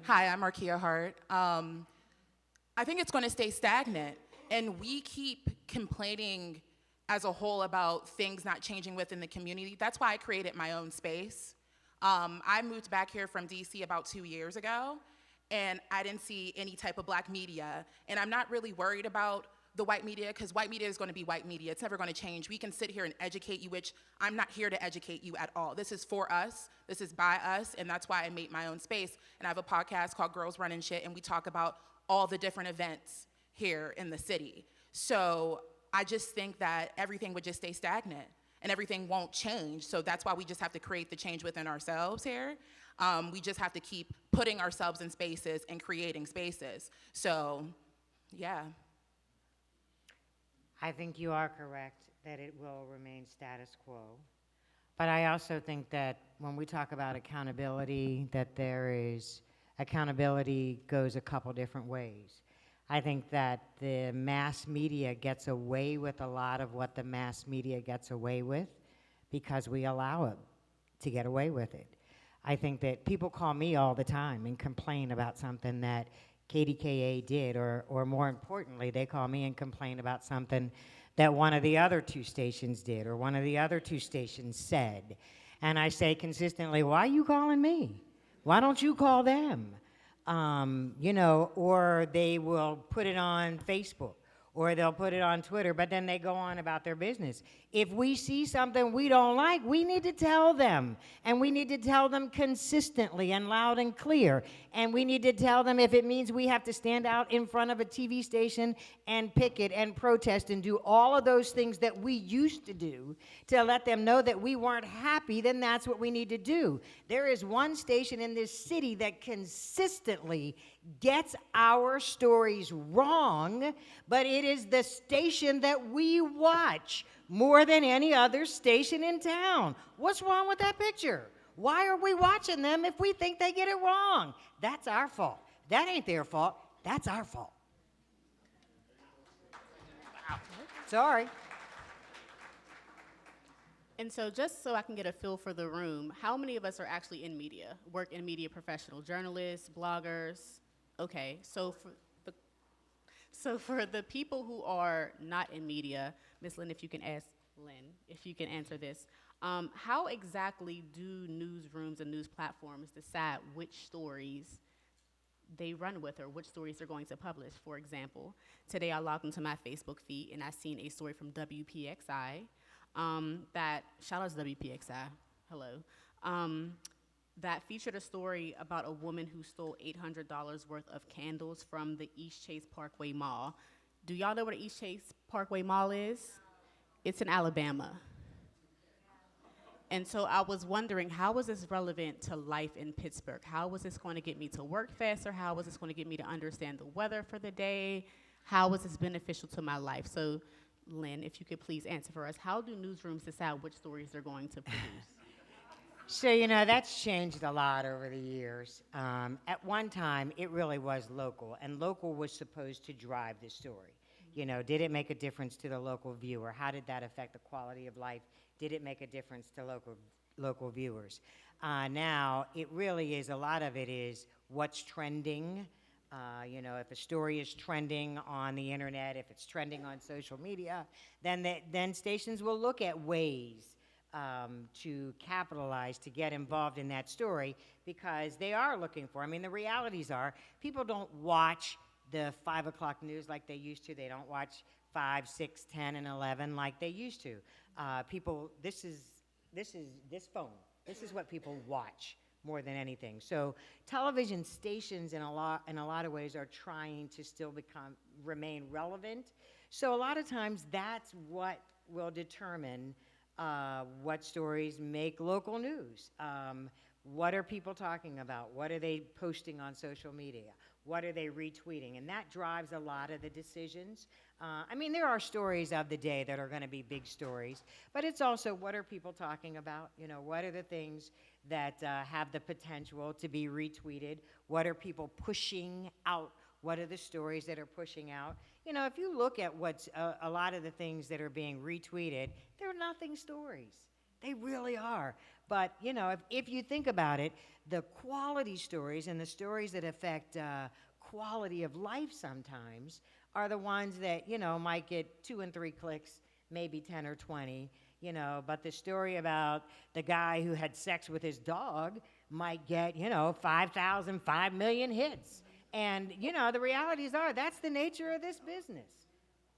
O: Hi, I'm Markia Hart. I think it's going to stay stagnant, and we keep complaining as a whole about things not changing within the community. That's why I created my own space. I moved back here from DC about 2 years ago, and I didn't see any type of black media. And I'm not really worried about the white media, because white media is going to be white media. It's never going to change. We can sit here and educate you, which I'm not here to educate you at all. This is for us. This is by us, and that's why I made my own space. And I have a podcast called Girls Running Shit, and we talk about all the different events here in the city. So I just think that everything would just stay stagnant, and everything won't change. So that's why we just have to create the change within ourselves here. We just have to keep putting ourselves in spaces and creating spaces. So, yeah.
P: I think you are correct that it will remain status quo. But I also think that when we talk about accountability, that accountability goes a couple different ways. I think that the mass media gets away with a lot of what the mass media gets away with because we allow it to get away with it. I think that people call me all the time and complain about something that KDKA did, or more importantly, they call me and complain about something that one of the other two stations did, or one of the other two stations said. And I say consistently, why are you calling me? Why don't you call them? Or they will put it on Facebook, or they'll put it on Twitter, but then they go on about their business. If we see something we don't like, we need to tell them. And we need to tell them consistently and loud and clear. And we need to tell them if it means we have to stand out in front of a TV station and picket and protest and do all of those things that we used to do to let them know that we weren't happy, then that's what we need to do. There is one station in this city that consistently gets our stories wrong, but it is the station that we watch more than any other station in town. What's wrong with that picture? Why are we watching them if we think they get it wrong? That's our fault. That ain't their fault. That's our fault. Sorry.
M: And so just so I can get a feel for the room, how many of us are actually in media, work in media professional, journalists, bloggers? Okay, so for the people who are not in media, Ms. Lynn, if you can answer this, how exactly do newsrooms and news platforms decide which stories they run with or which stories they're going to publish? For example, today I logged into my Facebook feed and I seen a story from WPXI that, shout out to WPXI, hello, that featured a story about a woman who stole $800 worth of candles from the East Chase Parkway Mall. Do y'all know what the East Chase Parkway Mall is? It's in Alabama. And so I was wondering, how was this relevant to life in Pittsburgh? How was this going to get me to work faster? How was this going to get me to understand the weather for the day? How was this beneficial to my life? So, Lynn, if you could please answer for us, how do newsrooms decide which stories they're going to produce?
P: So, you know, that's changed a lot over the years. At one time, it really was local, and local was supposed to drive the story. You know, did it make a difference to the local viewer? How did that affect the quality of life? Did it make a difference to local viewers? Now, it really is, a lot of it is what's trending. You know, if a story is trending on the internet, if it's trending on social media, then stations will look at ways to capitalize, to get involved in that story, because they are looking for, I mean, the realities are, people don't watch the 5 o'clock news like they used to. They don't watch 5, 6, 10, and 11 like they used to. People, this phone, this is what people watch more than anything. So television stations in a lot of ways are trying to still remain relevant. So a lot of times that's what will determine what stories make local news. What are people talking about? What are they posting on social media? What are they retweeting? And that drives a lot of the decisions. I mean, there are stories of the day that are going to be big stories, but it's also what are people talking about? You know, what are the things that have the potential to be retweeted? What are people pushing out? What are the stories that are pushing out? You know, if you look at what's a lot of the things that are being retweeted, they're nothing stories. They really are. But, you know, if you think about it, the quality stories and the stories that affect quality of life sometimes are the ones that, you know, might get 2 and 3 clicks, maybe 10 or 20, you know, but the story about the guy who had sex with his dog might get, you know, 5,000, 5 million hits. And, you know, the realities are that's the nature of this business.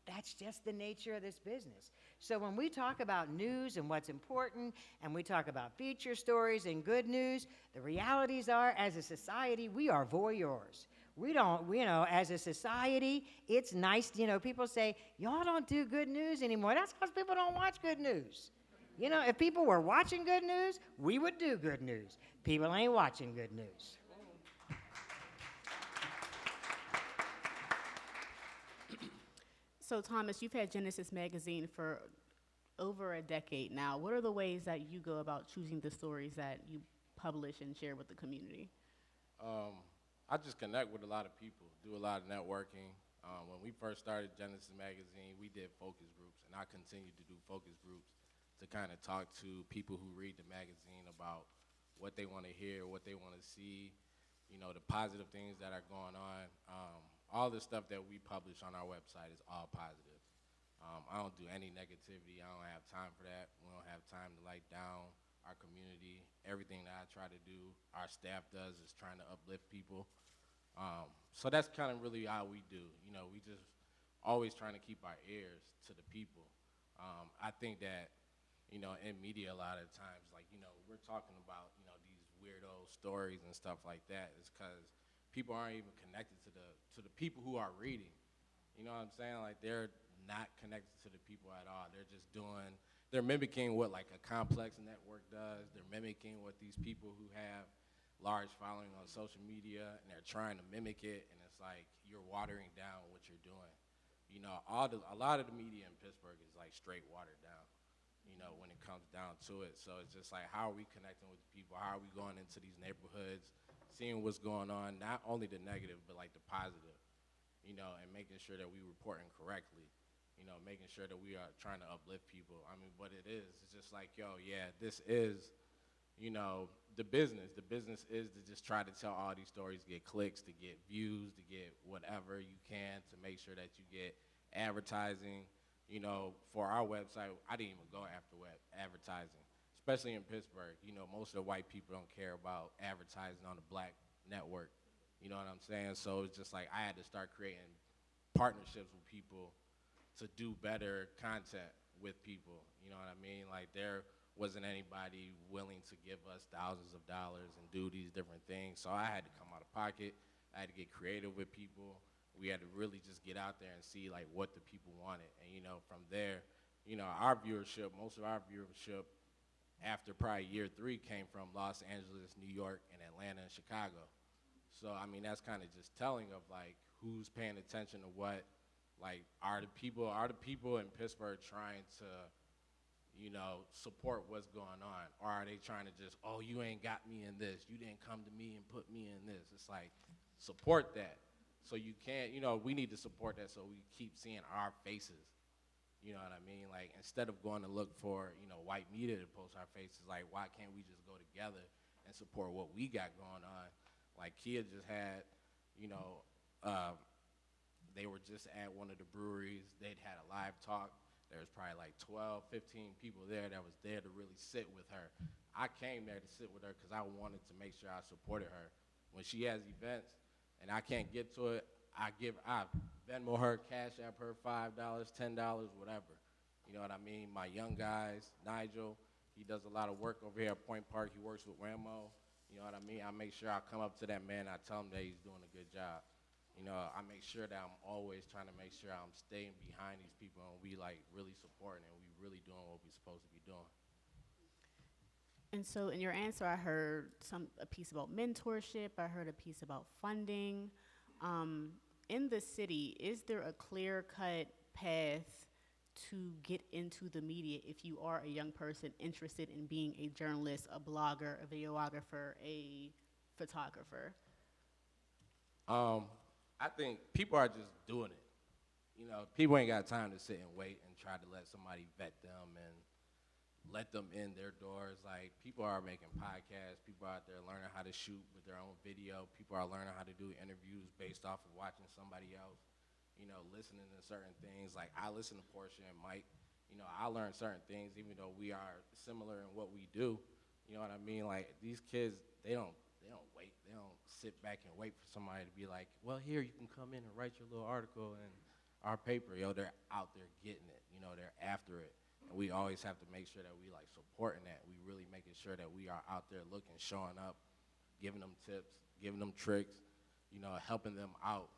P: That's just the nature of this business. So when we talk about news and what's important, and we talk about feature stories and good news, the realities are, as a society, we are voyeurs. We don't, you know, as a society, it's nice, you know, people say, y'all don't do good news anymore. That's because people don't watch good news. You know, if people were watching good news, we would do good news. People ain't watching good news.
M: So Thomas, you've had Genesis Magazine for over a decade now. What are the ways that you go about choosing the stories that you publish and share with the community?
Q: I just connect with a lot of people, do a lot of networking. When we first started Genesis Magazine, we did focus groups, and I continue to do focus groups to kind of talk to people who read the magazine about what they want to hear, what they want to see, you know, the positive things that are going on. All the stuff that we publish on our website is all positive. I don't do any negativity. I don't have time for that. We don't have time to light down our community. Everything that I try to do, our staff does, is trying to uplift people. So that's kind of really how we do. You know, we just always trying to keep our ears to the people. I think that, you know, in media a lot of times, like, you know, we're talking about, you know, these weirdo stories and stuff like that. It's because people aren't even connected to the people who are reading. You know what I'm saying? Like, they're not connected to the people at all. They're mimicking what like a complex network does. They're mimicking what these people who have large following on social media, and they're trying to mimic it, and it's like you're watering down what you're doing. You know, a lot of the media in Pittsburgh is like straight watered down, you know, when it comes down to it. So it's just like, how are we connecting with people? How are we going into these neighborhoods, seeing what's going on, not only the negative, but like the positive, you know, and making sure that we reporting correctly, you know, making sure that we are trying to uplift people. I mean, what it is, it's just like, yo, yeah, this is, you know, the business. The business is to just try to tell all these stories, get clicks, to get views, to get whatever you can, to make sure that you get advertising. You know, for our website, I didn't even go after web advertising, especially in Pittsburgh. You know, most of the white people don't care about advertising on the black network. You know what I'm saying? So it's just like I had to start creating partnerships with people to do better content with people. You know what I mean? Like there wasn't anybody willing to give us thousands of dollars and do these different things. So I had to come out of pocket. I had to get creative with people. We had to really just get out there and see like what the people wanted. And, you know, from there, you know, our viewership, most of our viewership after probably year 3 came from Los Angeles, New York, and Atlanta and Chicago. So, I mean, that's kind of just telling of like who's paying attention to what. Like, are the people in Pittsburgh trying to, you know, support what's going on? Or are they trying to just, oh, you ain't got me in this. You didn't come to me and put me in this. It's like, support that. So you can't, you know, we need to support that so we keep seeing our faces. You know what I mean? Like, instead of going to look for, you know, white media to post our faces, like, why can't we just go together and support what we got going on? Like, Kia just had, you know, they were just at one of the breweries. They'd had a live talk. There was probably like 12, 15 people there that was there to really sit with her. I came there to sit with her because I wanted to make sure I supported her. When she has events and I can't get to it, I Venmo her, Cash App her $5, $10, whatever. You know what I mean? My young guys, Nigel, he does a lot of work over here at Point Park. He works with Ramo. You know what I mean? I make sure I come up to that man. I tell him that he's doing a good job. You know, I make sure that I'm always trying to make sure I'm staying behind these people and we like really supporting and we really doing what we're supposed to be doing.
M: And so in your answer, I heard a piece about mentorship. I heard a piece about funding. In the city, is there a clear-cut path to get into the media if you are a young person interested in being a journalist, a blogger, a videographer, a photographer?
Q: I think people are just doing it. You know, people ain't got time to sit and wait and try to let somebody vet them and let them in their doors. Like, people are making podcasts. People are out there learning how to shoot with their own video. People are learning how to do interviews based off of watching somebody else, you know, listening to certain things. Like, I listen to Portia and Mike. You know, I learn certain things even though we are similar in what we do. You know what I mean? Like, these kids, they don't wait. They don't sit back and wait for somebody to be like, well, here, you can come in and write your little article in our paper. Yo, they're out there getting it. You know, they're after it. And we always have to make sure that we like supporting that. We really making sure that we are out there looking, showing up, giving them tips, giving them tricks, you know, helping them out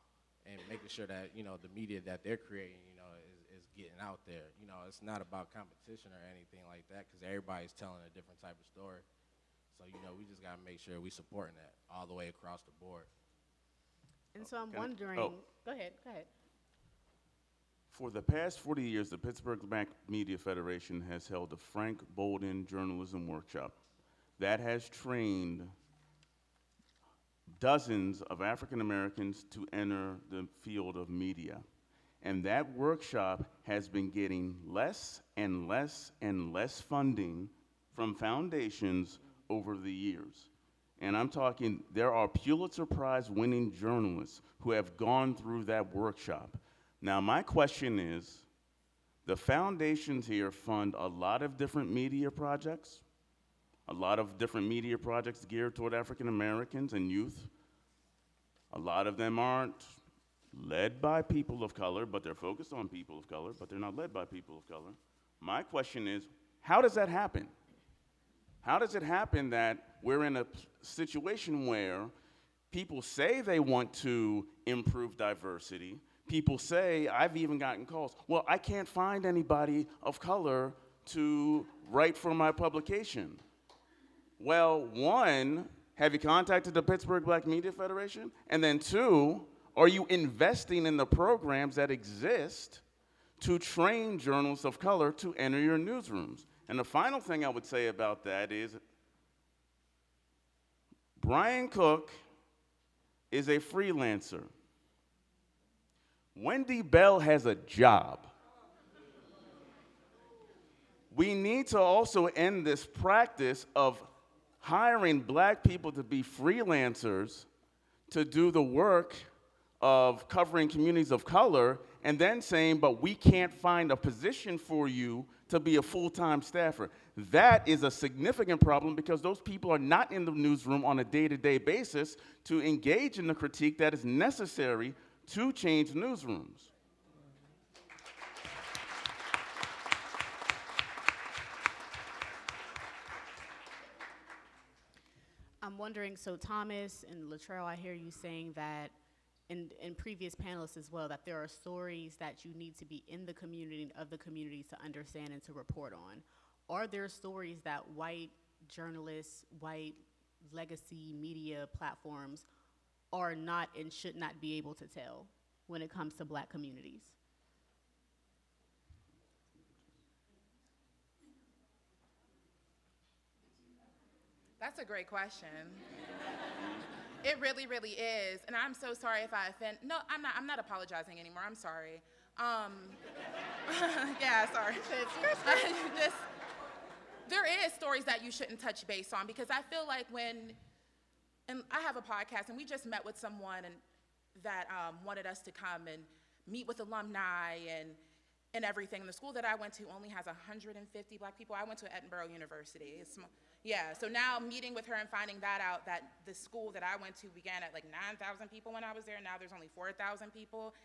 Q: and making sure that, you know, the media that they're creating, you know, is getting out there. You know, it's not about competition or anything like that because everybody's telling a different type of story. So, you know, we just got to make sure we supporting that all the way across the board.
M: And so I'm wondering, go ahead.
N: For the past 40 years, the Pittsburgh Black Media Federation has held a Frank Bolden Journalism Workshop that has trained dozens of African Americans to enter the field of media. And that workshop has been getting less and less and less funding from foundations over the years. And I'm talking, there are Pulitzer Prize winning journalists who have gone through that workshop. Now, my question is, the foundations here fund a lot of different media projects, geared toward African Americans and youth. A lot of them aren't led by people of color, but they're focused on people of color, but they're not led by people of color. My question is, how does that happen? How does it happen that we're in a situation where people say they want to improve diversity? People say, I've even gotten calls, well, I can't find anybody of color to write for my publication. Well, one, Have you contacted the Pittsburgh Black Media Federation? And then 2, are you investing in the programs that exist to train journalists of color to enter your newsrooms? And the final thing I would say about that is Brian Cook is a freelancer. Wendy Bell has a job. We need to also end this practice of hiring black people to be freelancers to do the work of covering communities of color and then saying, but we can't find a position for you to be a full-time staffer. That is a significant problem because those people are not in the newsroom on a day-to-day basis to engage in the critique that is necessary to change newsrooms.
M: I'm wondering, so Thomas and Latrell, I hear you saying that in previous panelists as well, that there are stories that you need to be in the community and of the community to understand and to report on. Are there stories that white journalists, white legacy media platforms are not and should not be able to tell when it comes to black communities?
O: That's a great question. It really, really is. And I'm so sorry if I offend. No, I'm not apologizing anymore. I'm sorry. Yeah, sorry. There is stories that you shouldn't touch base on because I feel like and I have a podcast and we just met with someone that wanted us to come and meet with alumni and everything. And the school that I went to only has 150 black people. I went to Edinburgh University. Yeah, so now meeting with her and finding that out, that the school that I went to began at like 9,000 people when I was there, and now there's only 4,000 people.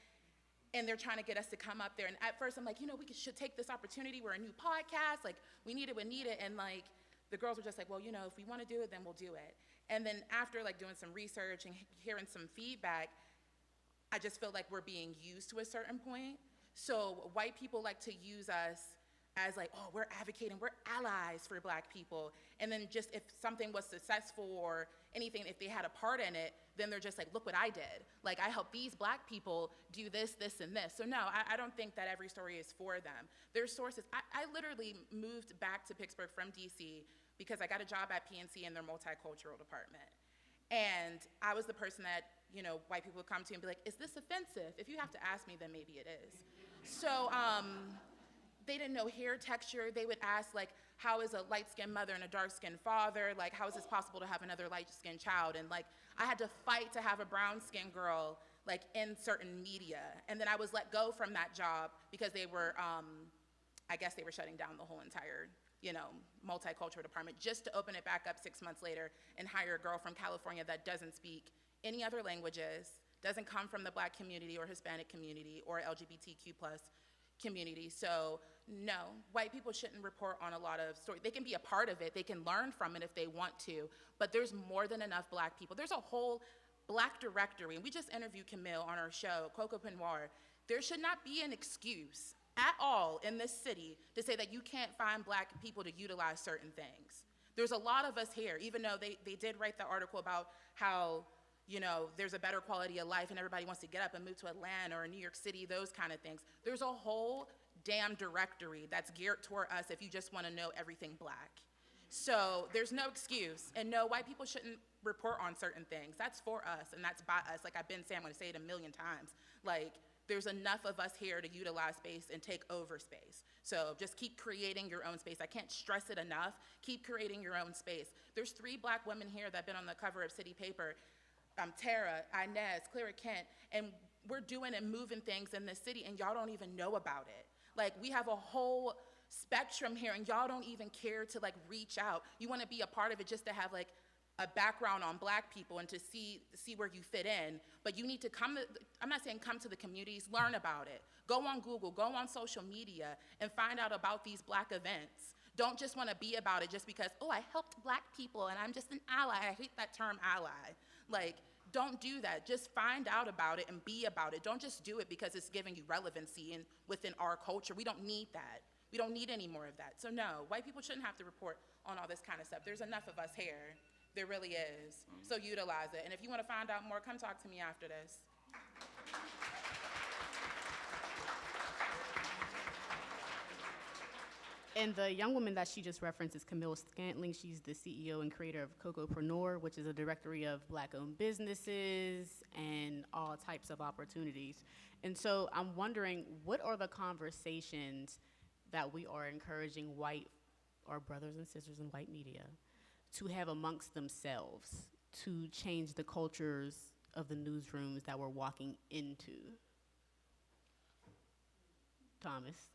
O: And they're trying to get us to come up there. And at first I'm like, we should take this opportunity. We're a new podcast. Like, we need it. And like, the girls were just like, well, if we want to do it, then we'll do it. And then after like doing some research and hearing some feedback, I just feel like we're being used to a certain point. So white people like to use us as like, oh, we're advocating, we're allies for black people. And then just if something was successful or anything, if they had a part in it, then they're just like, look what I did. Like, I helped these black people do this, this, and this. So no, I don't think that every story is for them. There's sources. I literally moved back to Pittsburgh from DC because I got a job at PNC in their multicultural department. And I was the person that, white people would come to and be like, is this offensive? If you have to ask me, then maybe it is. So, they didn't know hair texture. They would ask, like, how is a light-skinned mother and a dark-skinned father? Like, how is this possible to have another light-skinned child? And, like, I had to fight to have a brown-skinned girl, like, in certain media. And then I was let go from that job because they were, I guess they were shutting down the whole entire, multicultural department just to open it back up 6 months later and hire a girl from California that doesn't speak any other languages, doesn't come from the black community or Hispanic community or LGBTQ+ community. So no, white people shouldn't report on a lot of stories. They can be a part of it. They can learn from it if they want to, but there's more than enough black people. There's a whole black directory, and we just interviewed Camille on our show, Coco Penoir. There should not be an excuse at all in this city to say that you can't find black people to utilize certain things. There's a lot of us here, even though they did write the article about how there's a better quality of life and everybody wants to get up and move to Atlanta or New York City, those kind of things. There's a whole damn directory that's geared toward us if you just want to know everything black. So there's no excuse. And no, white people shouldn't report on certain things. That's for us and that's by us. Like I've been saying, I'm going to say it a million times. Like, there's enough of us here to utilize space and take over space. So just keep creating your own space. I can't stress it enough. Keep creating your own space. There's 3 black women here that have been on the cover of City Paper. Tara, Inez, Clara Kent, and we're doing and moving things in this city, and y'all don't even know about it. Like, we have a whole spectrum here, and y'all don't even care to, like, reach out. You want to be a part of it just to have, like, a background on black people and to see where you fit in. But you need to come to, I'm not saying come to the communities, learn about it. Go on Google, go on social media, and find out about these black events. Don't just want to be about it just because, oh, I helped black people, and I'm just an ally. I hate that term ally. Like, don't do that. Just find out about it and be about it. Don't just do it because it's giving you relevancy within our culture. We don't need that. We don't need any more of that. So no, white people shouldn't have to report on all this kind of stuff. There's enough of us here. There really is. So utilize it. And if you want to find out more, come talk to me after this.
M: And the young woman that she just referenced is Camille Scantling. She's the CEO and creator of Cocopreneur, which is a directory of Black-owned businesses and all types of opportunities. And so I'm wondering, what are the conversations that we are encouraging our brothers and sisters in white media to have amongst themselves to change the cultures of the newsrooms that we're walking into? Thomas.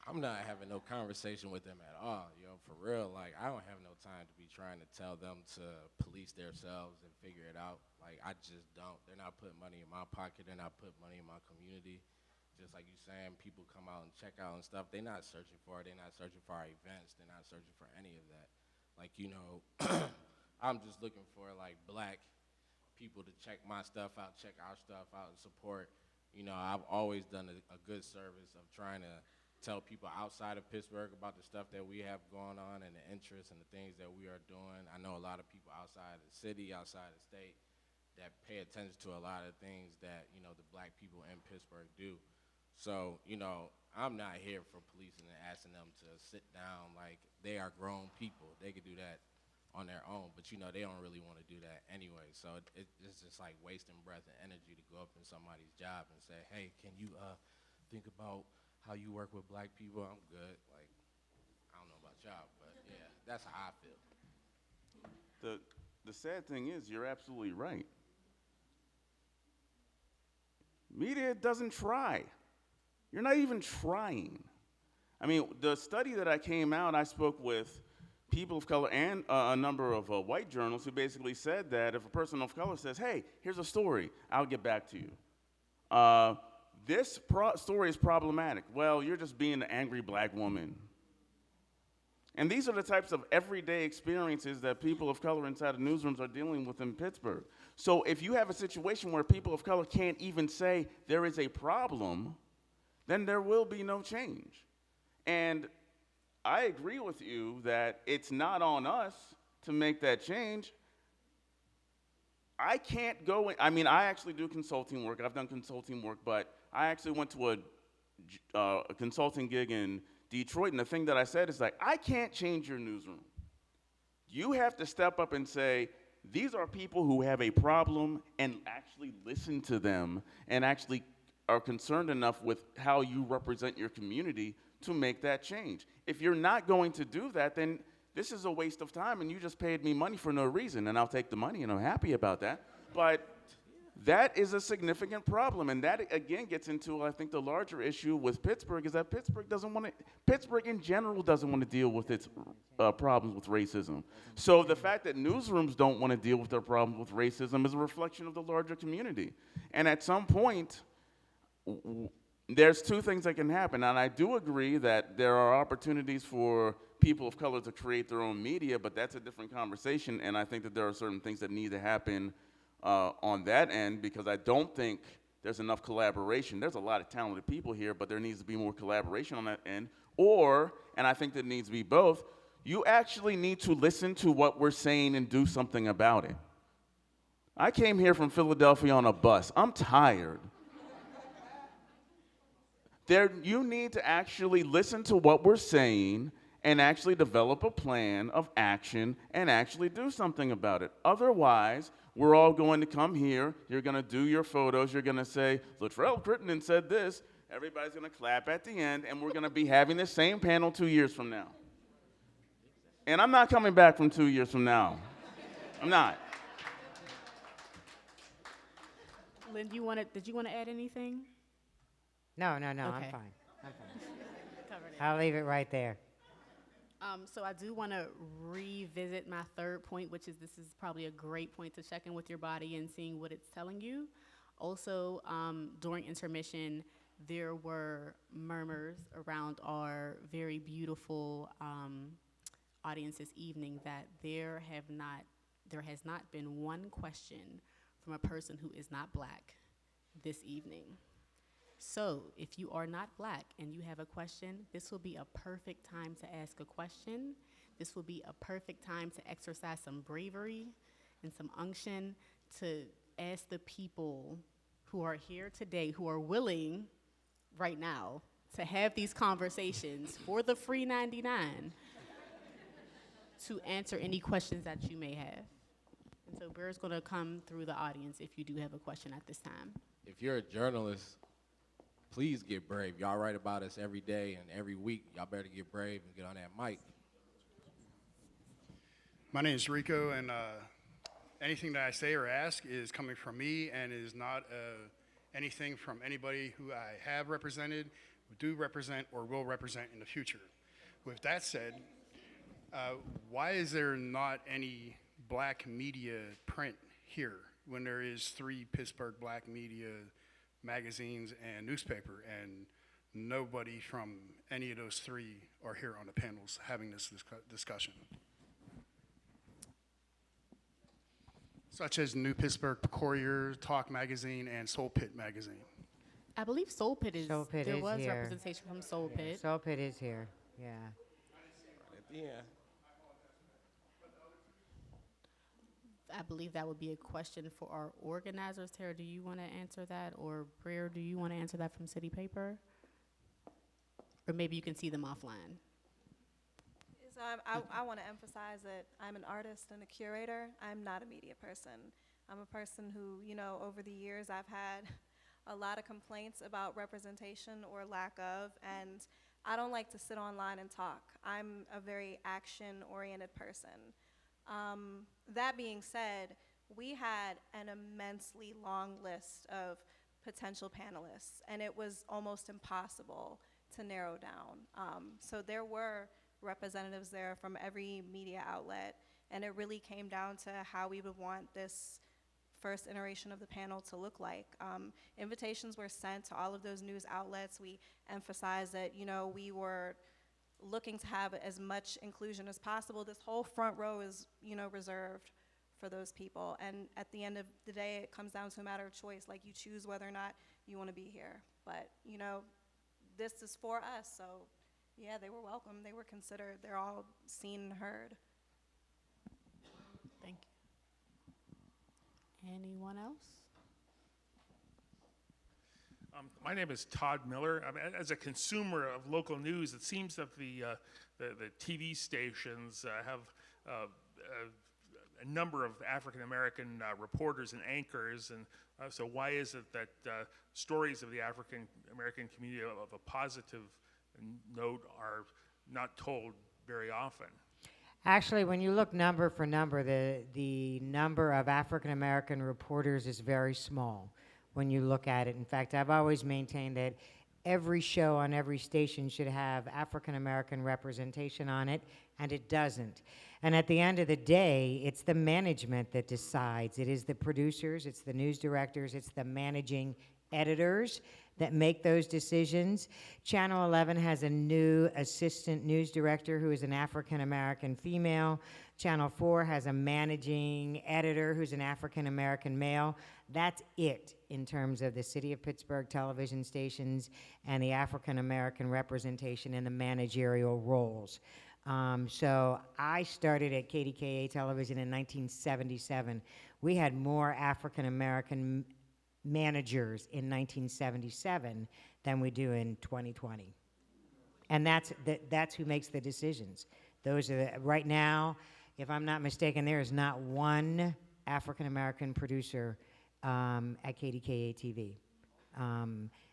Q: I'm not having no conversation with them at all, for real. Like, I don't have no time to be trying to tell them to police themselves and figure it out. Like, I just don't. They're not putting money in my pocket. They're not putting money in my community. Just like you saying, people come out and check out and stuff. They're not searching for it. They're not searching for our events. They're not searching for any of that. Like, I'm just looking for, like, Black people to check my stuff out, check our stuff out, and support. I've always done a good service of trying to tell people outside of Pittsburgh about the stuff that we have going on and the interests and the things that we are doing. I know a lot of people outside the city, outside the state, that pay attention to a lot of things that, the Black people in Pittsburgh do. So, I'm not here for policing and asking them to sit down. Like, they are grown people. They could do that on their own, but, they don't really want to do that anyway. So it's just like wasting breath and energy to go up in somebody's job and say, hey, can you think about how you work with Black people? I'm good. Like, I don't know about y'all, but yeah, that's how I feel.
N: The sad thing is, you're absolutely right. Media doesn't try. You're not even trying. I mean, the study that I came out, I spoke with people of color and a number of white journalists who basically said that if a person of color says, hey, here's a story, I'll get back to you. This story is problematic. Well, you're just being an angry Black woman. And these are the types of everyday experiences that people of color inside of newsrooms are dealing with in Pittsburgh. So if you have a situation where people of color can't even say there is a problem, then there will be no change. And I agree with you that it's not on us to make that change. I can't go in, I actually do consulting work. I've done consulting work, but I actually went to a consulting gig in Detroit, and the thing that I said is like, I can't change your newsroom. You have to step up and say, these are people who have a problem, and actually listen to them and actually are concerned enough with how you represent your community to make that change. If you're not going to do that, then this is a waste of time, and you just paid me money for no reason, and I'll take the money, and I'm happy about that. But that is a significant problem, and that, again, gets into, I think, the larger issue with Pittsburgh is that Pittsburgh in general doesn't want to deal with its problems with racism. So the fact that newsrooms don't want to deal with their problems with racism is a reflection of the larger community. And at some point, there's two things that can happen, and I do agree that there are opportunities for people of color to create their own media, but that's a different conversation, and I think that there are certain things that need to happen on that end, because I don't think there's enough collaboration. There's a lot of talented people here, but there needs to be more collaboration on that end. Or, and I think that needs to be both, you actually need to listen to what we're saying and do something about it. I came here from Philadelphia on a bus. I'm tired. You need to actually listen to what we're saying and actually develop a plan of action and actually do something about it. Otherwise, we're all going to come here, you're going to do your photos, you're going to say, Latrell Crittenden said this, everybody's going to clap at the end, and we're going to be having the same panel 2 years from now. And I'm not coming back from 2 years from now. I'm not.
M: Lynn, did you want to add anything?
P: No, okay. I'm fine. I'll leave it right there.
M: So I do want to revisit my third point, which is this is probably a great point to check in with your body and seeing what it's telling you. Also, during intermission, there were murmurs around our very beautiful audience this evening that there has not been one question from a person who is not Black this evening. So if you are not Black and you have a question, this will be a perfect time to ask a question. this will be a perfect time to exercise some bravery and some unction to ask the people who are here today, who are willing right now to have these conversations for the free 99, to answer any questions that you may have. And so Bear's gonna come through the audience if you do have a question at this time.
Q: If you're a journalist, please get brave. Y'all write about us every day and every week. Y'all better get brave and get on that mic.
R: My name is Rico, and anything that I say or ask is coming from me and is not anything from anybody who I have represented, do represent, or will represent in the future. With that said, why is there not any black media print here when there is 3 Pittsburgh Black Media magazines and newspaper, and nobody from any of those 3 are here on the panels having this discussion? Such as New Pittsburgh Courier, Talk Magazine, and Soul Pit Magazine.
M: I believe Soul Pit is,
P: Soul Pit
M: there
P: is
M: was
P: here.
M: representation from Soul Pit.
P: Soul Pit is here, yeah.
Q: Yeah.
M: I believe that would be a question for our organizers. Tara, do you want to answer that? Or Brer, do you want to answer that from City Paper? Or maybe you can see them offline.
B: I want to emphasize that I'm an artist and a curator. I'm not a media person. I'm a person who, over the years I've had a lot of complaints about representation or lack of, and I don't like to sit online and talk. I'm a very action-oriented person. That being said, we had an immensely long list of potential panelists, and it was almost impossible to narrow down. So there were representatives there from every media outlet, and it really came down to how we would want this first iteration of the panel to look like. Invitations were sent to all of those news outlets. We emphasized that, we were looking to have as much inclusion as possible. This whole front row is, reserved for those people. And at the end of the day, it comes down to a matter of choice. Like, you choose whether or not you want to be here. But, this is for us, so yeah, they were welcome. They were considered. They're all seen and heard.
M: Thank you. Anyone else?
S: My name is Todd Miller. As a consumer of local news, it seems that the TV stations have a number of African-American reporters and anchors, and so why is it that stories of the African-American community of a positive note are not told very often?
P: Actually, when you look number for number, the number of African-American reporters is very small when you look at it. In fact, I've always maintained that every show on every station should have African-American representation on it, and it doesn't. And at the end of the day, it's the management that decides. It is the producers, it's the news directors, it's the managing editors that make those decisions. Channel 11 has a new assistant news director who is an African-American female. Channel 4 has a managing editor who's an African-American male. That's it in terms of the City of Pittsburgh television stations and the African-American representation in the managerial roles. So I started at KDKA Television in 1977. We had more African-American managers in 1977 than we do in 2020. And that's who makes the decisions. Those are right now, if I'm not mistaken, there is not one African-American producer at KDKA TV.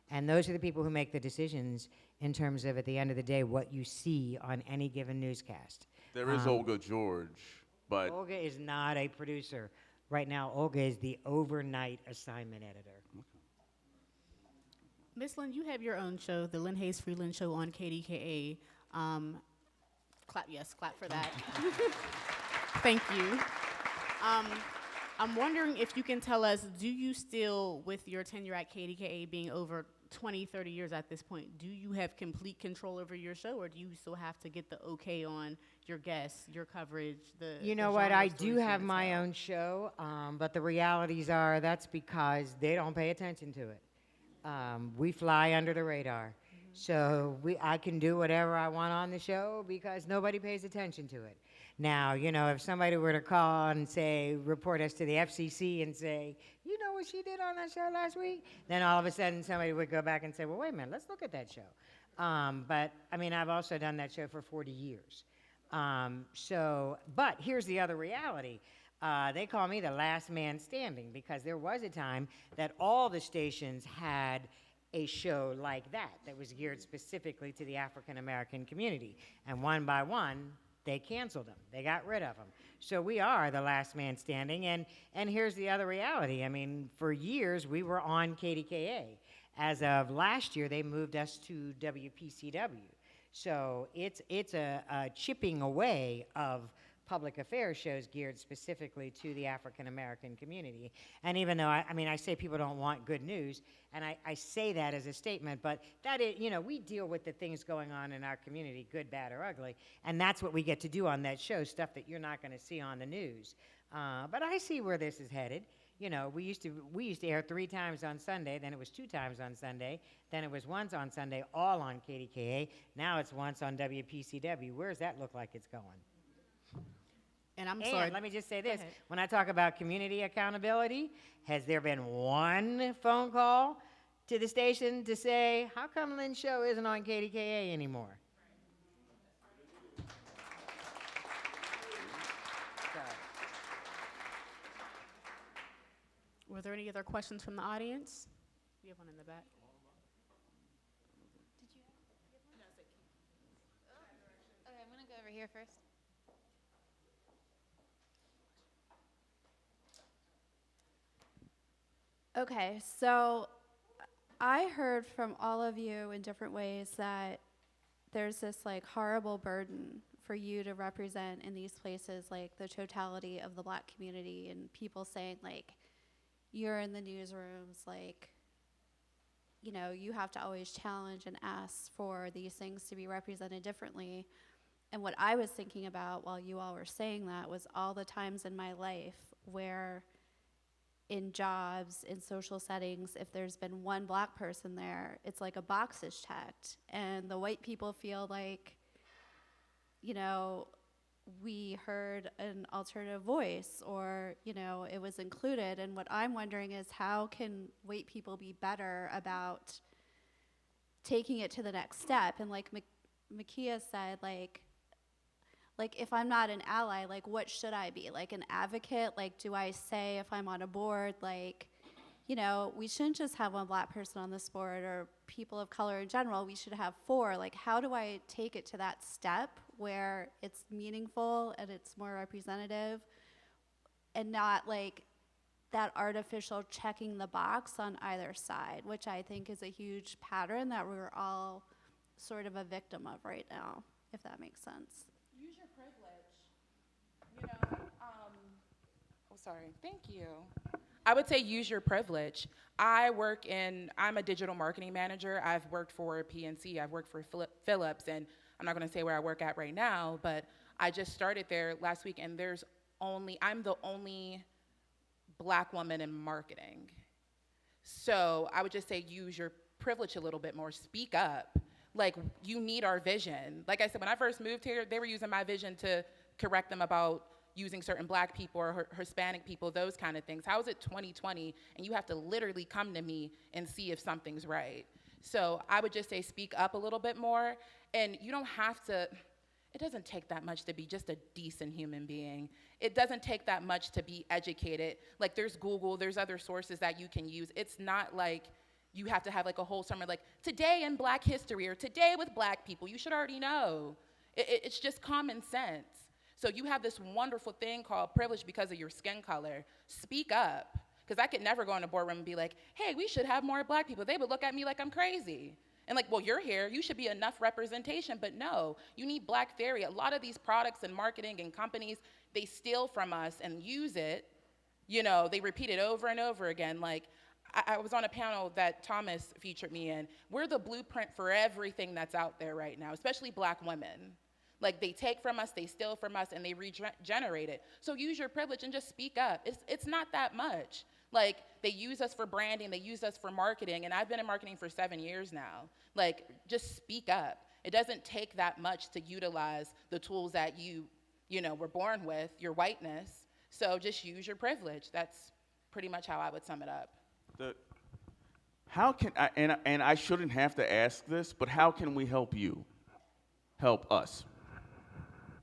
P: And those are the people who make the decisions in terms of, at the end of the day, what you see on any given newscast.
N: There is Olga George, but
P: Olga is not a producer. Right now, Olga is the overnight assignment editor.
M: Miss Lynn, you have your own show, the Lynn Hayes Freeland Show on KDKA. Clap for that. Thank you. I'm wondering if you can tell us, do you still, with your tenure at KDKA being over 20, 30 years at this point, do you have complete control over your show, or do you still have to get the okay on your guests, your coverage,
P: You know what, I do have my own show, but the realities are that's because they don't pay attention to it. We fly under the radar. So I can do whatever I want on the show because nobody pays attention to it. Now, you know, if somebody were to call and say, report us to the FCC and say, you know what she did on that show last week? Then all of a sudden somebody would go back and say, well, wait a minute, let's look at that show. But I mean, I've also done that show for 40 years. But here's the other reality. They call me the last man standing because there was a time that all the stations had a show like that was geared specifically to the African American community. And one by one, they canceled them. They got rid of them. So we are the last man standing. And here's the other reality. I mean, for years, we were on KDKA. As of last year, they moved us to WPCW. So it's a chipping away of public affairs shows geared specifically to the African American community. And even though, I say people don't want good news, and I say that as a statement, but that is, you know, we deal with the things going on in our community, good, bad, or ugly, and that's what we get to do on that show, stuff that you're not going to see on the news. But I see where this is headed. You know, we used to air 3 times on Sunday, then it was 2 times on Sunday, then it was once on Sunday, all on KDKA. Now it's once on WPCW. Where does that look like it's going?
M: And sorry.
P: Let me just say this. When I talk about community accountability, has there been one phone call to the station to say, how come Lynn's show isn't on KDKA anymore?
M: Were there any other questions from the audience? We have one in the back.
A: Did you have one? Okay, I'm going to go over here first.
T: Okay, so I heard from all of you in different ways that there's this like horrible burden for you to represent in these places like the totality of the Black community, and people saying like, you're in the newsrooms, like, you know, you have to always challenge and ask for these things to be represented differently. And what I was thinking about while you all were saying that was all the times in my life where in jobs, in social settings, if there's been one Black person there, it's like a box is checked. And the white people feel like, you know, we heard an alternative voice, or, you know, it was included. And what I'm wondering is, how can white people be better about taking it to the next step? And like Makia said, like if I'm not an ally, like what should I be? Like an advocate? Like, do I say if I'm on a board, like, you know, we shouldn't just have one Black person on this board, or people of color in general, we should have 4. Like, how do I take it to that step where it's meaningful and it's more representative, and not like that artificial checking the box on either side, which I think is a huge pattern that we're all sort of a victim of right now, if that makes sense.
O: Use your privilege. You know, thank you. I would say use your privilege. I'm a digital marketing manager. I've worked for PNC, I've worked for Philips, and I'm not gonna say where I work at right now, but I just started there last week, and I'm the only Black woman in marketing. So I would just say use your privilege a little bit more, speak up. Like, you need our vision. Like I said, when I first moved here, they were using my vision to correct them about using certain Black people or Hispanic people, those kind of things. How is it 2020 and you have to literally come to me and see if something's right? So I would just say speak up a little bit more, and you don't have to, it doesn't take that much to be just a decent human being. It doesn't take that much to be educated. Like, there's Google, there's other sources that you can use. It's not like you have to have like a whole summer, like today in Black history or today with Black people. You should already know. It's just common sense. So you have this wonderful thing called privilege because of your skin color. Speak up. Because I could never go in a boardroom and be like, hey, we should have more Black people. They would look at me like I'm crazy. And like, well, you're here, you should be enough representation. But no, you need Black theory. A lot of these products and marketing and companies, they steal from us and use it. You know, they repeat it over and over again. Like, I was on a panel that Thomas featured me in. We're the blueprint for everything that's out there right now, especially Black women. Like, they take from us, they steal from us, and they regenerate it. So use your privilege and just speak up. It's not that much. Like, they use us for branding, they use us for marketing, and I've been in marketing for 7 years now. Like, just speak up. It doesn't take that much to utilize the tools that you were born with, your whiteness. So just use your privilege. That's pretty much how I would sum it up.
N: How can I, and I shouldn't have to ask this, but how can we help you? Help us.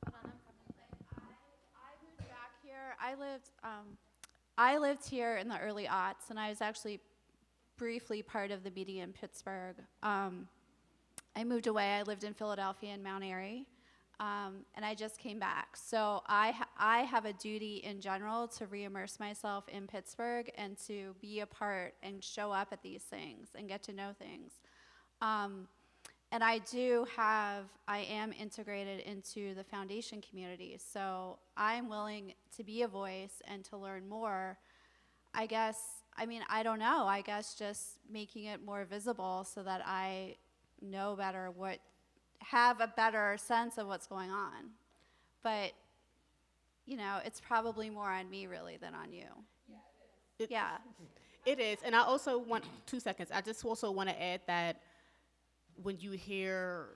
T: I moved back here. I lived here in the early aughts, and I was actually briefly part of the media in Pittsburgh. I moved away. I lived in Philadelphia and Mount Airy, and I just came back. So I have a duty in general to re-immerse myself in Pittsburgh and to be a part and show up at these things and get to know things. And I am integrated into the foundation community, so I'm willing to be a voice and to learn more. I don't know, just making it more visible so that I know better have a better sense of what's going on. But, it's probably more on me really than on you. Yeah.
M: It is, and I also want, 2 seconds, I just also want to add that when you hear,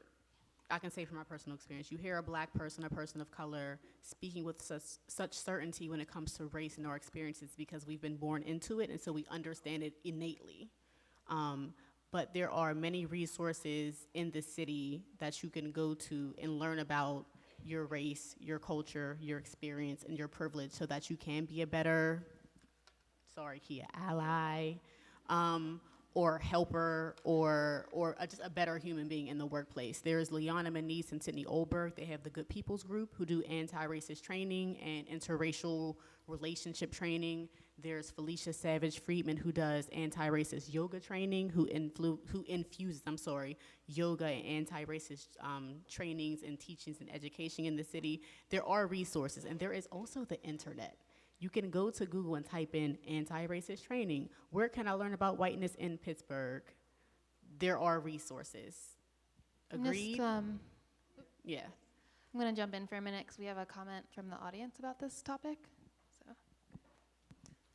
M: I can say from my personal experience, you hear a black person, a person of color, speaking with such certainty when it comes to race and our experiences because we've been born into it, and so we understand it innately. But there are many resources in the city that you can go to and learn about your race, your culture, your experience, and your privilege so that you can be a better, ally, or helper, or just a better human being in the workplace. There's Liana Manise and Sydney Olberg. They have the Good People's Group who do anti-racist training and interracial relationship training. There's Felicia Savage Friedman who does anti-racist yoga training, who infuses yoga and anti-racist trainings and teachings and education in the city. There are resources, and there is also the internet. You can go to Google and type in anti-racist training. Where can I learn about whiteness in Pittsburgh? There are resources. Agreed? Yeah.
A: I'm going to jump in for a minute because we have a comment from the audience about this topic.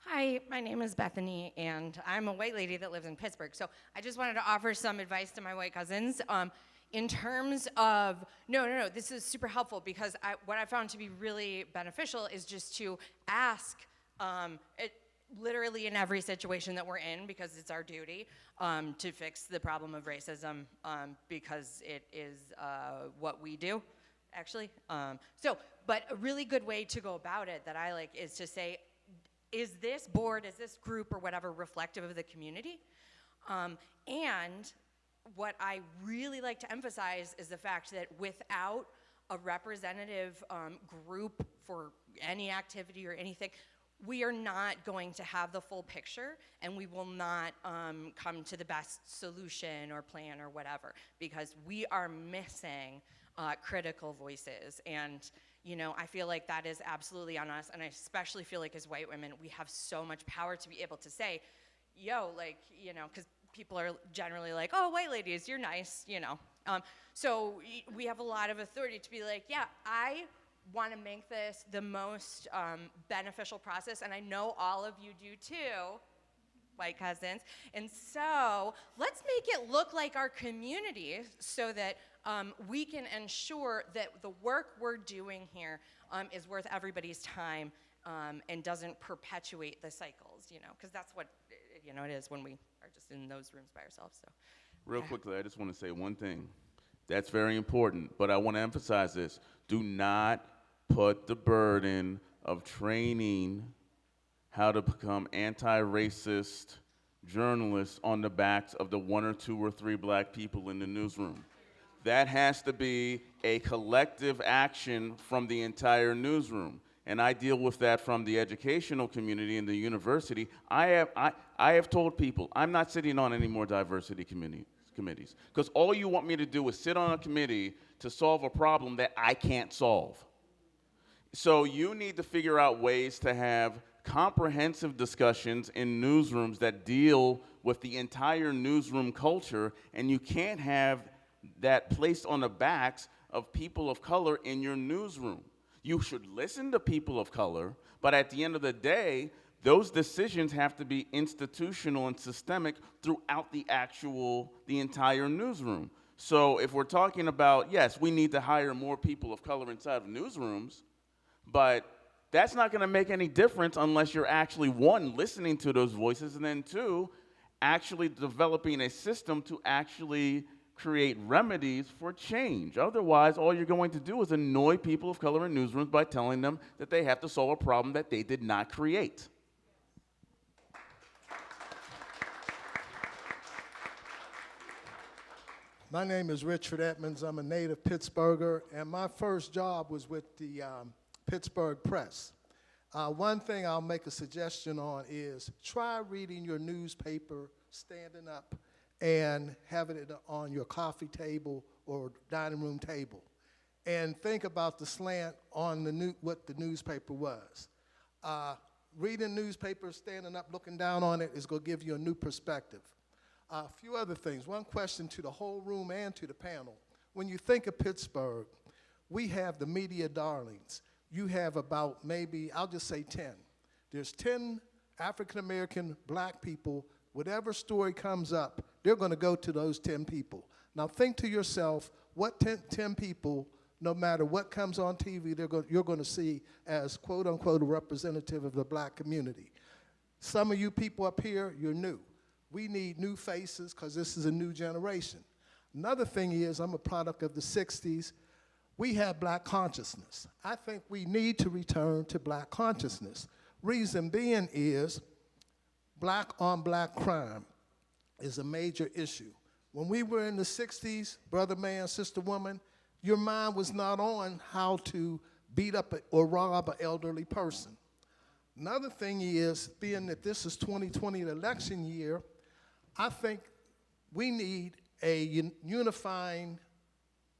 U: Hi, my name is Bethany, and I'm a white lady that lives in Pittsburgh. So I just wanted to offer some advice to my white cousins. In terms of, this is super helpful because what I found to be really beneficial is just to ask, literally in every situation that we're in, because it's our duty to fix the problem of racism, because it is what we do, actually. But a really good way to go about it that I like is to say, is this board, is this group or whatever reflective of the community? And what I really like to emphasize is the fact that without a representative group for any activity or anything, we are not going to have the full picture, and we will not come to the best solution or plan or whatever, because we are missing critical voices. And I feel like that is absolutely on us, and I especially feel like as white women, we have so much power to be able to say, because people are generally like, oh, white ladies, you're nice, So we have a lot of authority to be like, yeah, I want to make this the most beneficial process, and I know all of you do too, white cousins. And so let's make it look like our community so that we can ensure that the work we're doing here is worth everybody's time and doesn't perpetuate the cycles, because that's what it is when we are just in those rooms by ourselves. So,
N: Real quickly, I just want to say one thing. That's very important, but I want to emphasize this. Do not put the burden of training how to become anti-racist journalists on the backs of the 1 or 2 or 3 black people in the newsroom. That has to be a collective action from the entire newsroom. And I deal with that from the educational community and the university. I have told people, I'm not sitting on any more diversity committees, because all you want me to do is sit on a committee to solve a problem that I can't solve. So you need to figure out ways to have comprehensive discussions in newsrooms that deal with the entire newsroom culture, and you can't have that placed on the backs of people of color in your newsroom. You should listen to people of color, but at the end of the day, those decisions have to be institutional and systemic throughout the entire newsroom. So if we're talking about, yes, we need to hire more people of color inside of newsrooms, but that's not going to make any difference unless you're actually, one, listening to those voices, and then two, actually developing a system to actually create remedies for change. Otherwise, all you're going to do is annoy people of color in newsrooms by telling them that they have to solve a problem that they did not create.
G: My name is Richard Edmonds. I'm a native Pittsburgher, and my first job was with the Pittsburgh Press. One thing I'll make a suggestion on is try reading your newspaper standing up and having it on your coffee table or dining room table. And think about the slant on what the newspaper was. Reading newspaper, standing up, looking down on it is going to give you a new perspective. A few other things. One question to the whole room and to the panel. When you think of Pittsburgh, we have the media darlings. You have about maybe, I'll just say 10. There's 10 African-American black people. Whatever story comes up, they're going to go to those 10 people. Now think to yourself, what 10 people, no matter what comes on TV, you're going to see as quote-unquote a representative of the black community. Some of you people up here, you're new. We need new faces because this is a new generation. Another thing is, I'm a product of the 60s. We have black consciousness. I think we need to return to black consciousness. Reason being is black on black crime is a major issue. When we were in the 60s, brother man, sister woman, your mind was not on how to beat up or rob an elderly person. Another thing is, being that this is 2020, the election year, I think we need a unifying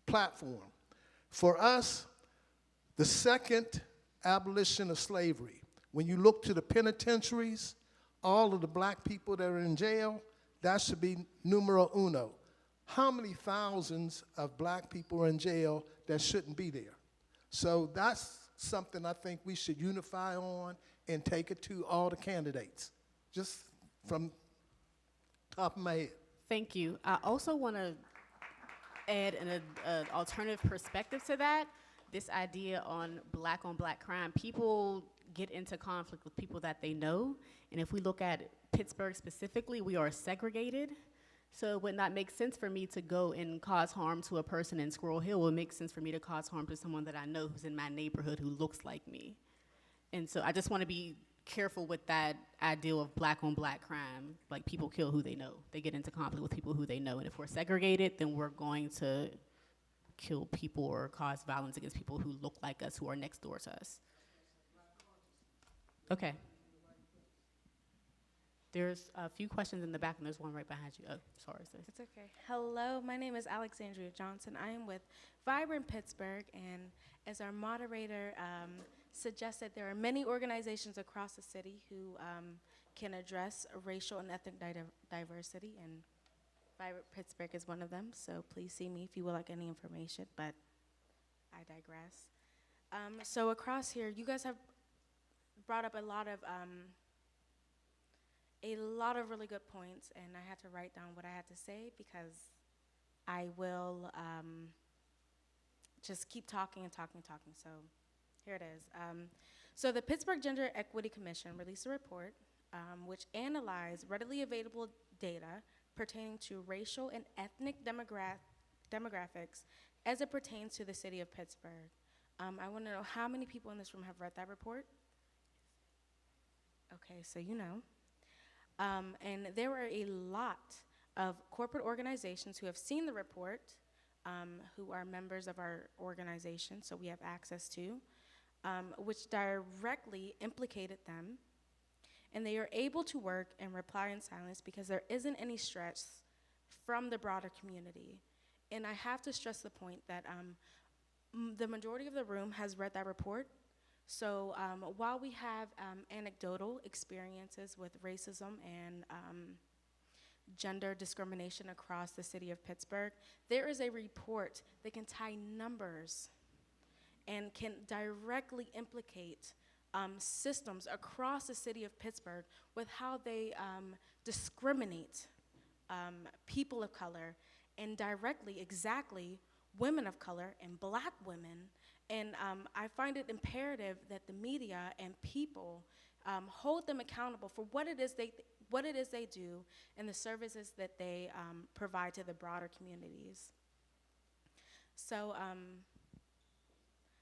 G: platform. For us, the second abolition of slavery, when you look to the penitentiaries, all of the black people that are in jail, that should be numero uno. How many thousands of black people are in jail that shouldn't be there? So that's something I think we should unify on and take it to all the candidates, just from top of my head.
M: Thank you. I also want to add an alternative perspective to that. This idea on black crime. People get into conflict with people that they know. And if we look at Pittsburgh specifically, we are segregated. So it would not make sense for me to go and cause harm to a person in Squirrel Hill. It would make sense for me to cause harm to someone that I know who's in my neighborhood who looks like me. And so I just want to be careful with that ideal of black on black crime. Like, people kill who they know. They get into conflict with people who they know. And if we're segregated, then we're going to kill people or cause violence against people who look like us, who are next door to us. Okay. There's a few questions in the back, and there's one right behind you. Oh, sorry, sis.
V: It's okay. Hello, my name is Alexandria Johnson. I am with Vibrant Pittsburgh, and as our moderator suggested, there are many organizations across the city who can address racial and ethnic diversity, and Vibrant Pittsburgh is one of them, so please see me if you would like any information, but I digress. So across here, you guys have brought up a lot of really good points, and I had to write down what I had to say because I will just keep talking and talking and talking. So here it is. So the Pittsburgh Gender Equity Commission released a report which analyzed readily available data pertaining to racial and ethnic demographics as it pertains to the city of Pittsburgh. I want to know how many people in this room have read that report? Okay, so you know. And there were a lot of corporate organizations who have seen the report, who are members of our organization, so we have access to, which directly implicated them. And they are able to work and reply in silence because there isn't any stress from the broader community. And I have to stress the point that the majority of the room has read that report. So while we have anecdotal experiences with racism and gender discrimination across the city of Pittsburgh, there is a report that can tie numbers and can directly implicate systems across the city of Pittsburgh with how they discriminate people of color and directly, exactly, women of color and black women. And I find it imperative that the media and people hold them accountable for what it is they do and the services that they provide to the broader communities. So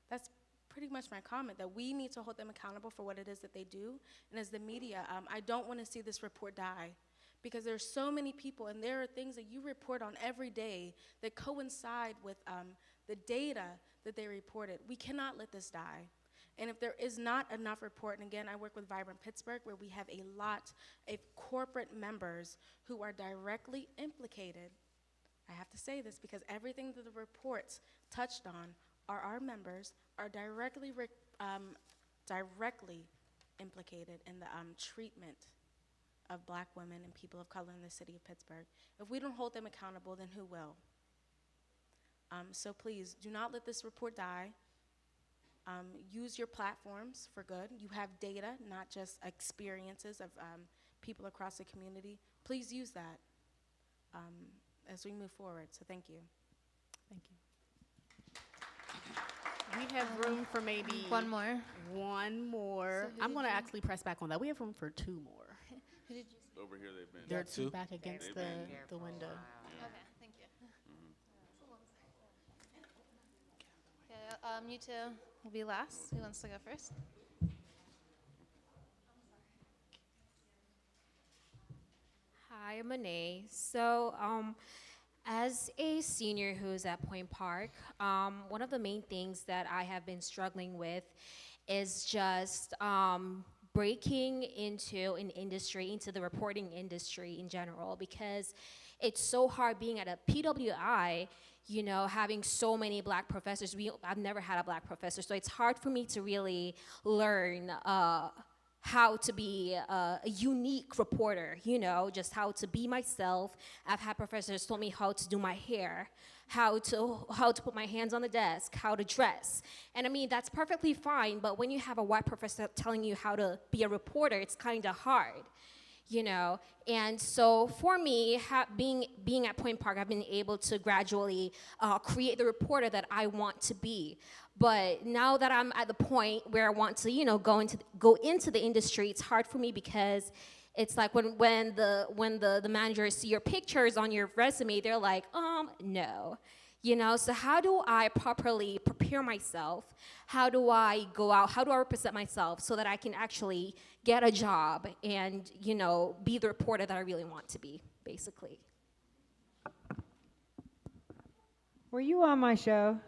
V: that's pretty much my comment, that we need to hold them accountable for what it is that they do. And as the media, I don't want to see this report die, because there's so many people and there are things that you report on every day that coincide with the data that they reported. We cannot let this die. And if there is not enough report, and again, I work with Vibrant Pittsburgh, where we have a lot of corporate members who are directly implicated. I have to say this because everything that the reports touched on are our members are directly implicated in the treatment of black women and people of color in the city of Pittsburgh. If we don't hold them accountable, then who will? So please, do not let this report die. Use your platforms for good. You have data, not just experiences of people across the community. Please use that as we move forward. So thank you.
M: Thank you. We have room for maybe
A: one more.
M: One more.
A: So
M: I'm going to actually press back on that. We have room for two more.
A: Who did you say?
N: Over here they've been.
M: There are two back against the window.
A: Okay, thank you. Okay, you two will be last. Who wants to go first?
H: Hi, I'm Monet. So, as a senior who's at Point Park, one of the main things that I have been struggling with is just breaking into an industry, into the reporting industry in general, because it's so hard being at a PWI, you know, having so many black professors. I've never had a black professor, so it's hard for me to really learn how to be a unique reporter, you know, just how to be myself. I've had professors tell me how to do my hair, how to put my hands on the desk, how to dress. And I mean, that's perfectly fine, but when you have a white professor telling you how to be a reporter, it's kind of hard, you know? And so for me, being at Point Park, I've been able to gradually create the reporter that I want to be. But now that I'm at the point where I want to, you know, go into the industry, it's hard for me because it's like when the managers see your pictures on your resume, they're like, no. You know, so how do I properly prepare myself? How do I go out? How do I represent myself so that I can actually get a job and, you know, be the reporter that I really want to be, basically?
I: Were you on my show?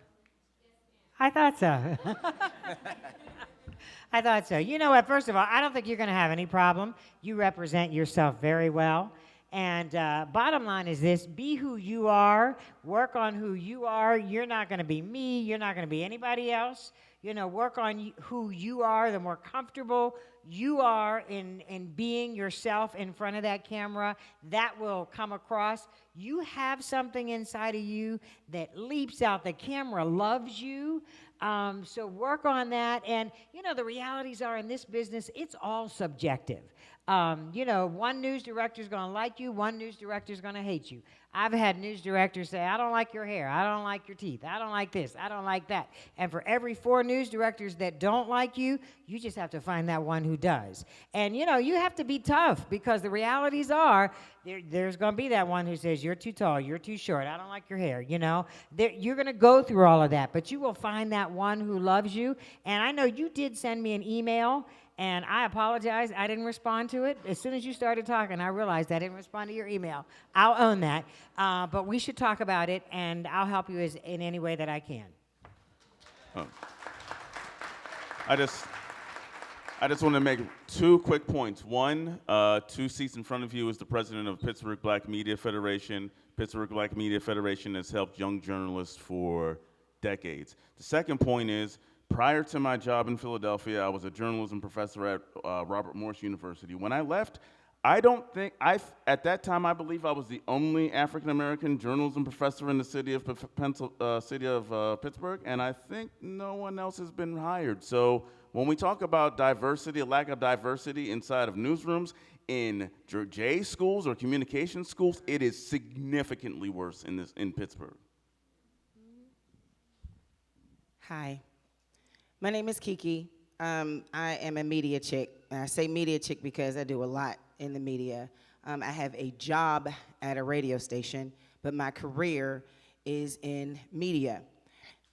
I: I thought so. I thought so. You know what? First of all, I don't think you're going to have any problem. You represent yourself very well. And bottom line is this: be who you are. Work on who you are. You're not going to be me. You're not going to be anybody else. You know, work on who you are. The more comfortable you are in being yourself in front of that camera, that will come across. You have something inside of you that leaps out. The camera loves you. So work on that. And, you know, the realities are in this business, it's all subjective. You know, one news director is going to like you, one news director is going to hate you. I've had news directors say, I don't like your hair, I don't like your teeth, I don't like this, I don't like that. And for every 4 news directors that don't like you, you just have to find that one who does. And, you know, you have to be tough, because the realities are there's going to be that one who says, you're too tall, you're too short, I don't like your hair, you know. You're going to go through all of that, but you will find that one who loves you. And I know you did send me an email, and I apologize, I didn't respond to it. As soon as you started talking, I realized I didn't respond to your email. I'll own that. But we should talk about it, and I'll help you in any way that I can.
N: I just want to make 2 quick points. One, 2 seats in front of you is the president of Pittsburgh Black Media Federation. Pittsburgh Black Media Federation has helped young journalists for decades. The second point is, prior to my job in Philadelphia, I was a journalism professor at Robert Morris University. When I left, at that time, I believe I was the only African-American journalism professor in the city of Pittsburgh, and I think no one else has been hired. So when we talk about diversity, a lack of diversity inside of newsrooms, in J schools or communication schools, it is significantly worse in Pittsburgh.
F: Hi, my name is Kiki. I am a media chick. And I say media chick because I do a lot in the media. I have a job at a radio station, but my career is in media.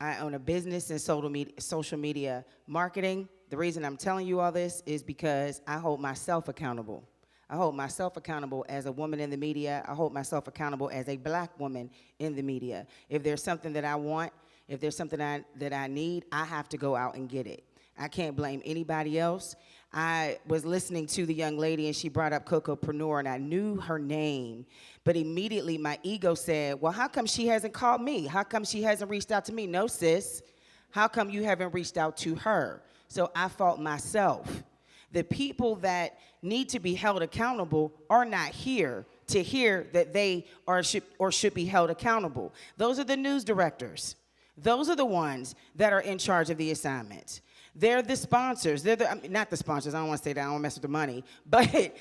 F: I own a business in social media marketing. The reason I'm telling you all this is because I hold myself accountable. I hold myself accountable as a woman in the media. I hold myself accountable as a black woman in the media. If there's something that I want, if there's something that I need, I have to go out and get it. I can't blame anybody else. I was listening to the young lady, and she brought up Cocopreneur, and I knew her name. But immediately my ego said, well, how come she hasn't called me? How come she hasn't reached out to me? No, sis. How come you haven't reached out to her? So I fought myself. The people that need to be held accountable are not here to hear that they should be held accountable. Those are the news directors. Those are the ones that are in charge of the assignments. They're the sponsors. Not the sponsors. I don't want to say that. I don't want to mess with the money. But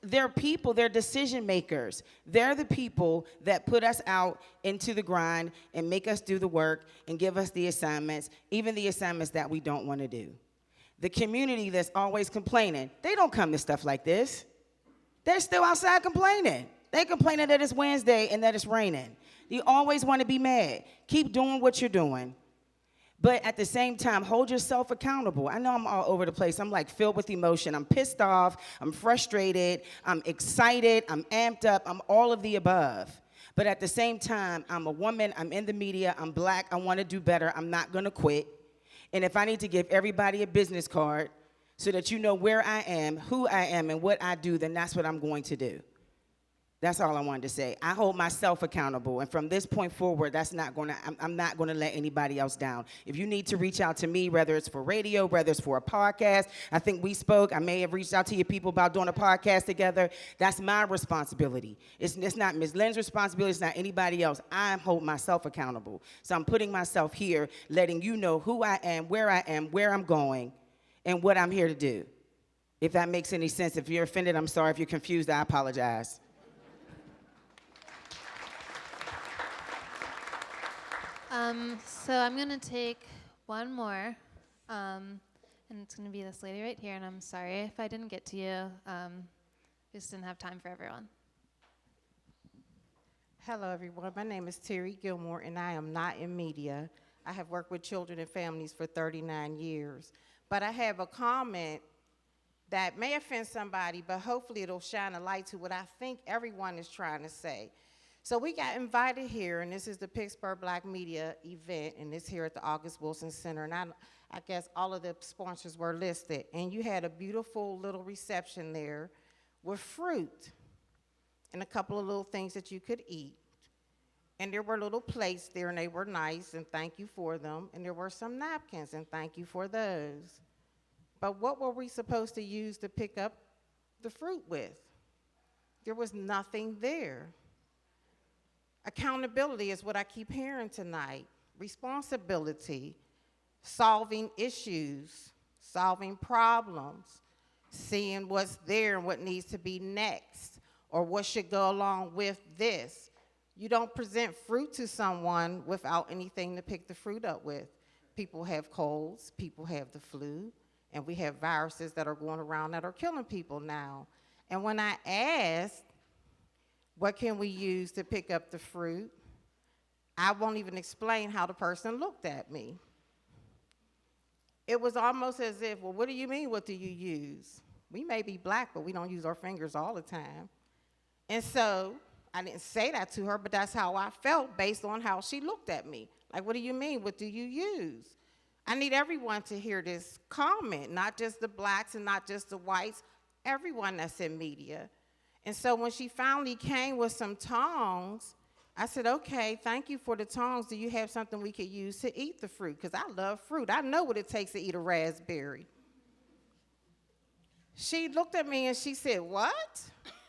F: they're people. They're decision makers. They're the people that put us out into the grind and make us do the work and give us the assignments, even the assignments that we don't want to do. The community that's always complaining, they don't come to stuff like this. They're still outside complaining. They complaining that it's Wednesday and that it's raining. You always want to be mad. Keep doing what you're doing. But at the same time, hold yourself accountable. I know I'm all over the place. I'm like filled with emotion. I'm pissed off. I'm frustrated. I'm excited. I'm amped up. I'm all of the above. But at the same time, I'm a woman. I'm in the media. I'm black. I want to do better. I'm not going to quit. And if I need to give everybody a business card so that you know where I am, who I am, and what I do, then that's what I'm going to do. That's all I wanted to say. I hold myself accountable, and from this point forward, I'm not gonna let anybody else down. If you need to reach out to me, whether it's for radio, whether it's for a podcast, I think we spoke, I may have reached out to you people about doing a podcast together. That's my responsibility. It's not Ms. Lynn's responsibility, it's not anybody else. I hold myself accountable. So I'm putting myself here, letting you know who I am, where I'm going, and what I'm here to do. If that makes any sense. If you're offended, I'm sorry. If you're confused, I apologize.
A: So I'm going to take one more, and it's going to be this lady right here, and I'm sorry if I didn't get to you. Just didn't have time for everyone.
J: Hello, everyone. My name is Terry Gilmore, and I am not in media. I have worked with children and families for 39 years. But I have a comment that may offend somebody, but hopefully it'll shine a light to what I think everyone is trying to say. So we got invited here, and this is the Pittsburgh Black Media event, and it's here at the August Wilson Center. And I guess all of the sponsors were listed. And you had a beautiful little reception there with fruit and a couple of little things that you could eat. And there were little plates there, and they were nice, and thank you for them. And there were some napkins, and thank you for those. But what were we supposed to use to pick up the fruit with? There was nothing there. Accountability is what I keep hearing tonight. Responsibility, solving issues, solving problems, seeing what's there and what needs to be next, or what should go along with this. You don't present fruit to someone without anything to pick the fruit up with. People have colds, people have the flu, and we have viruses that are going around that are killing people now. And when I asked, what can we use to pick up the fruit? I won't even explain how the person looked at me. It was almost as if, well, what do you mean, what do you use? We may be black, but we don't use our fingers all the time. And so I didn't say that to her, but that's how I felt based on how she looked at me. Like, what do you mean, what do you use? I need everyone to hear this comment, not just the blacks and not just the whites, everyone that's in media. And so when she finally came with some tongs, I said, okay, thank you for the tongs. Do you have something we could use to eat the fruit? Because I love fruit. I know what it takes to eat a raspberry. She looked at me and she said, what?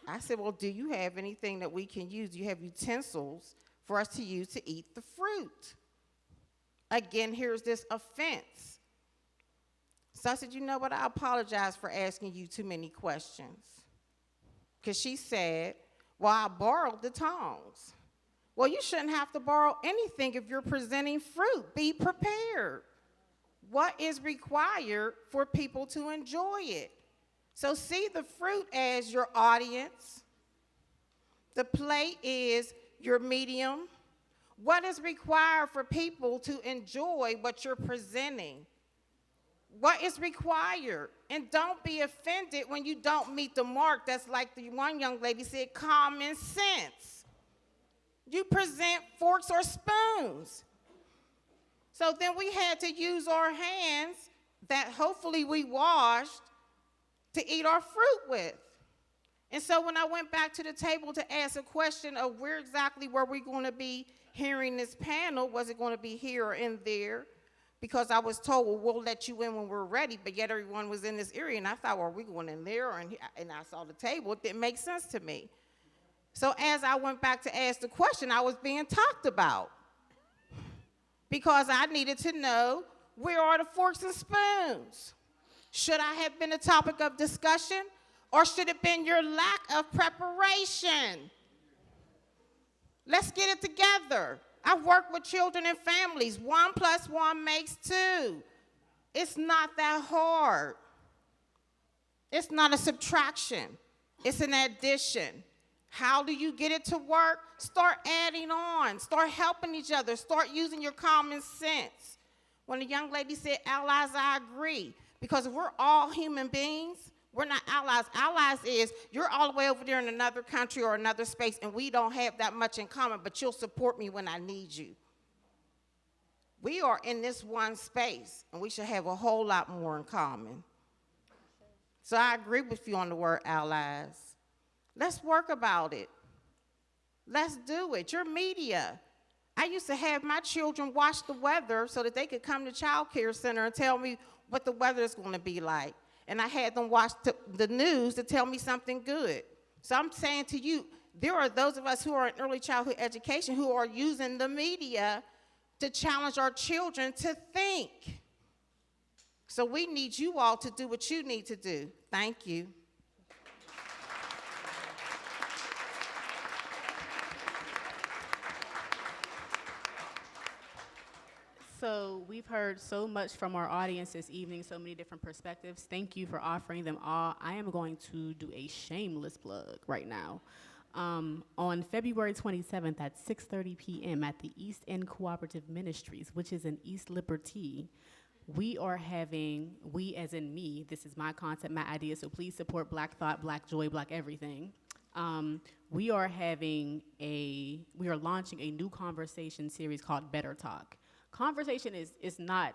J: I said, well, do you have anything that we can use? Do you have utensils for us to use to eat the fruit? Again, here's this offense. So I said, you know what, I apologize for asking you too many questions. Because she said, well, I borrowed the tongs. Well, you shouldn't have to borrow anything if you're presenting fruit. Be prepared. What is required for people to enjoy it? So see the fruit as your audience. The plate is your medium. What is required for people to enjoy what you're presenting? What is required? And don't be offended when you don't meet the mark. That's like the one young lady said, common sense. You present forks or spoons. So then we had to use our hands that hopefully we washed to eat our fruit with. And so when I went back to the table to ask a question of where exactly were we going to be hearing this panel, was it going to be here or in there? Because I was told, well, we'll let you in when we're ready, but yet everyone was in this area, and I thought, well, are we going in there? And I saw the table. It didn't make sense to me. So as I went back to ask the question, I was being talked about because I needed to know, where are the forks and spoons? Should I have been a topic of discussion, or should it have been your lack of preparation? Let's get it together. I've worked with children and families. 1 + 1 makes 2. It's not that hard. It's not a subtraction. It's an addition. How do you get it to work? Start adding on. Start helping each other. Start using your common sense. When the young lady said allies, I agree. Because if we're all human beings, we're not allies. Allies is you're all the way over there in another country or another space, and we don't have that much in common, but you'll support me when I need you. We are in this one space, and we should have a whole lot more in common. So I agree with you on the word allies. Let's work about it. Let's do it. Your media. I used to have my children watch the weather so that they could come to child care center and tell me what the weather is going to be like. And I had them watch the news to tell me something good. So I'm saying to you, there are those of us who are in early childhood education who are using the media to challenge our children to think. So we need you all to do what you need to do. Thank you.
M: So we've heard so much from our audience this evening, so many different perspectives. Thank you for offering them all. I am going to do a shameless plug right now. On February 27th at 6:30 p.m. at the East End Cooperative Ministries, which is in East Liberty, we are having, we as in me, this is my concept, my idea, so please support Black Thought, Black Joy, Black Everything. We are launching a new conversation series called Better Talk. Conversation is not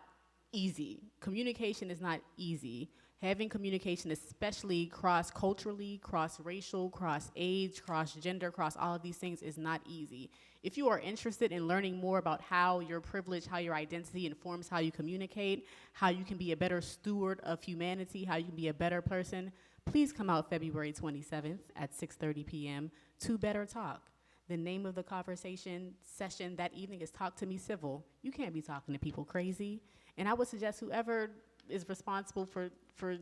M: easy. Communication is not easy. Having communication, especially cross-culturally, cross-racial, cross-age, cross-gender, cross all of these things, is not easy. If you are interested in learning more about how your privilege, how your identity informs how you communicate, how you can be a better steward of humanity, how you can be a better person, please come out February 27th at 6:30 p.m. to Better Talk. The name of the conversation session that evening is Talk to Me Civil. You can't be talking to people crazy. And I would suggest whoever is responsible for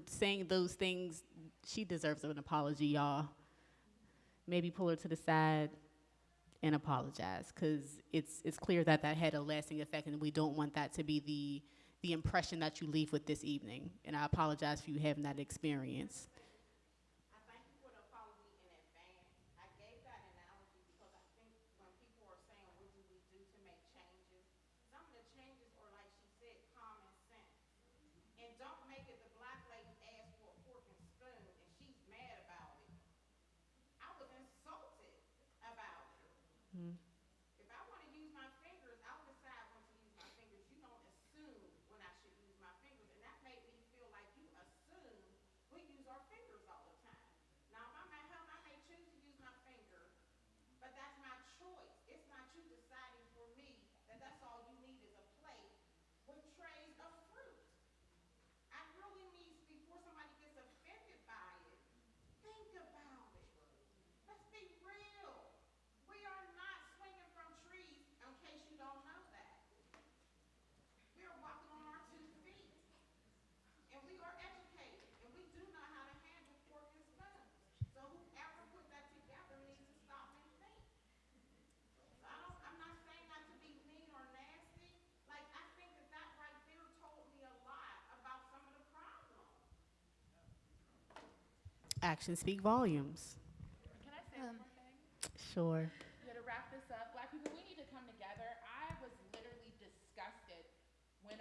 M: saying those things, she deserves an apology, y'all. Maybe pull her to the side and apologize, because it's clear that that had a lasting effect, and we don't want that to be the impression that you leave with this evening. And I apologize for you having that experience.
J: If I want to use my fingers, I'll decide when to use my fingers. You don't assume when I should use my fingers, and that made me feel like you assume we use our
M: Actions speak volumes.
O: Can I say one more thing?
M: Sure.
O: Yeah, to wrap this up, Black people, we need to come together. I was literally disgusted when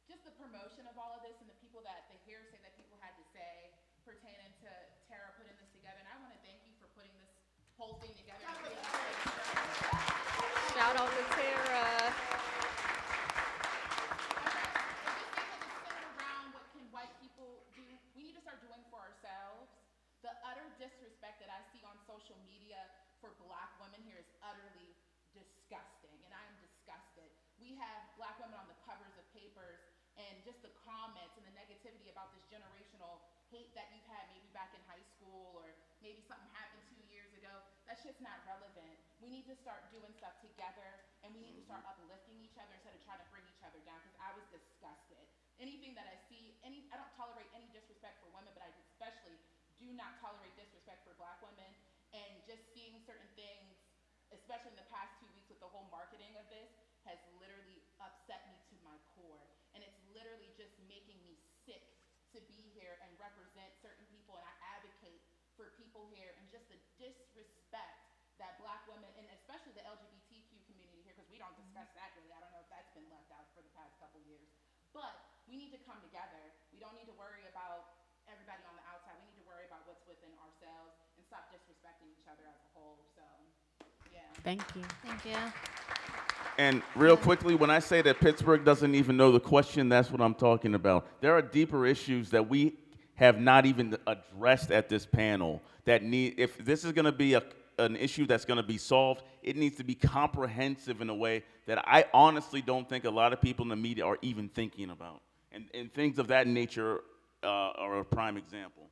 O: just the promotion of all of this and the people that, the hearsay that people had to say pertaining to Tara putting this together. And I want to thank you for putting this whole thing together.
T: Shout out to Tara.
O: What can white people do? We need to start doing for ourselves. The utter disrespect that I see on social media for Black women here is utterly disgusting, and I am disgusted. We have Black women on the covers of papers, and just the comments and the negativity about this generational hate that you've had maybe back in high school, or maybe something happened 2 years ago. That's just not relevant. We need to start doing stuff together, and we need to start uplifting each other instead of trying to bring each other down, because I was disgusted. Anything that I see, I don't tolerate any disrespect for women, but I especially do not tolerate disrespect for Black women. And just seeing certain things, especially in the past 2 weeks with the whole marketing of this, has literally upset me to my core. And it's literally just making me sick to be here and represent certain people, and I advocate for people here, and just the disrespect that Black women, and especially the LGBTQ community here, because we don't discuss that really. I don't know if that's been left out for the past couple years. But we need to come together. We don't need to worry about everybody on the outside. We need to worry about what's within ourselves and stop disrespecting each other as a whole. So, yeah.
M: Thank you.
A: Thank you.
N: And real quickly, when I say that Pittsburgh doesn't even know the question, that's what I'm talking about. There are deeper issues that we have not even addressed at this panel that need, if this is going to be an issue that's going to be solved, it needs to be comprehensive in a way that I honestly don't think a lot of people in the media are even thinking about. And things of that nature are a prime example.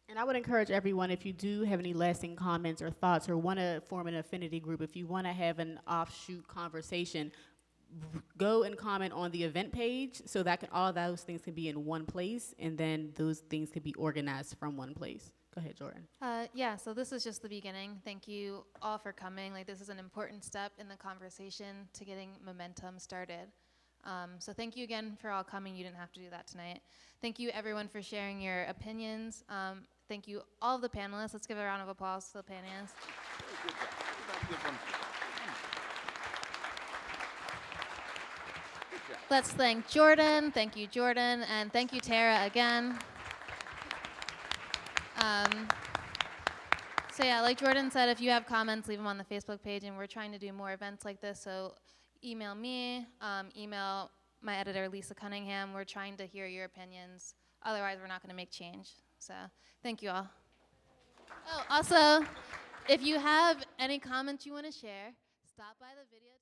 M: And I would encourage everyone, if you do have any lasting comments or thoughts or want to form an affinity group, if you want to have an offshoot conversation, go and comment on the event page so that all those things can be in one place, and then those things can be organized from one place. Go ahead, Jourdan.
A: Yeah, so this is just the beginning. Thank you all for coming. Like, this is an important step in the conversation to getting momentum started. So thank you again for all coming. You didn't have to do that tonight. Thank you, everyone, for sharing your opinions. Thank you, all of the panelists. Let's give a round of applause to the panelists. Let's thank Jourdan. Thank you, Jourdan. And thank you, Tara, again. So yeah, like Jourdan said, if you have comments, leave them on the Facebook page, and we're trying to do more events like this, so email me, email my editor, Lisa Cunningham. We're trying to hear your opinions. Otherwise, we're not going to make change. So thank you all. Oh, also, if you have any comments you want to share, stop by the video.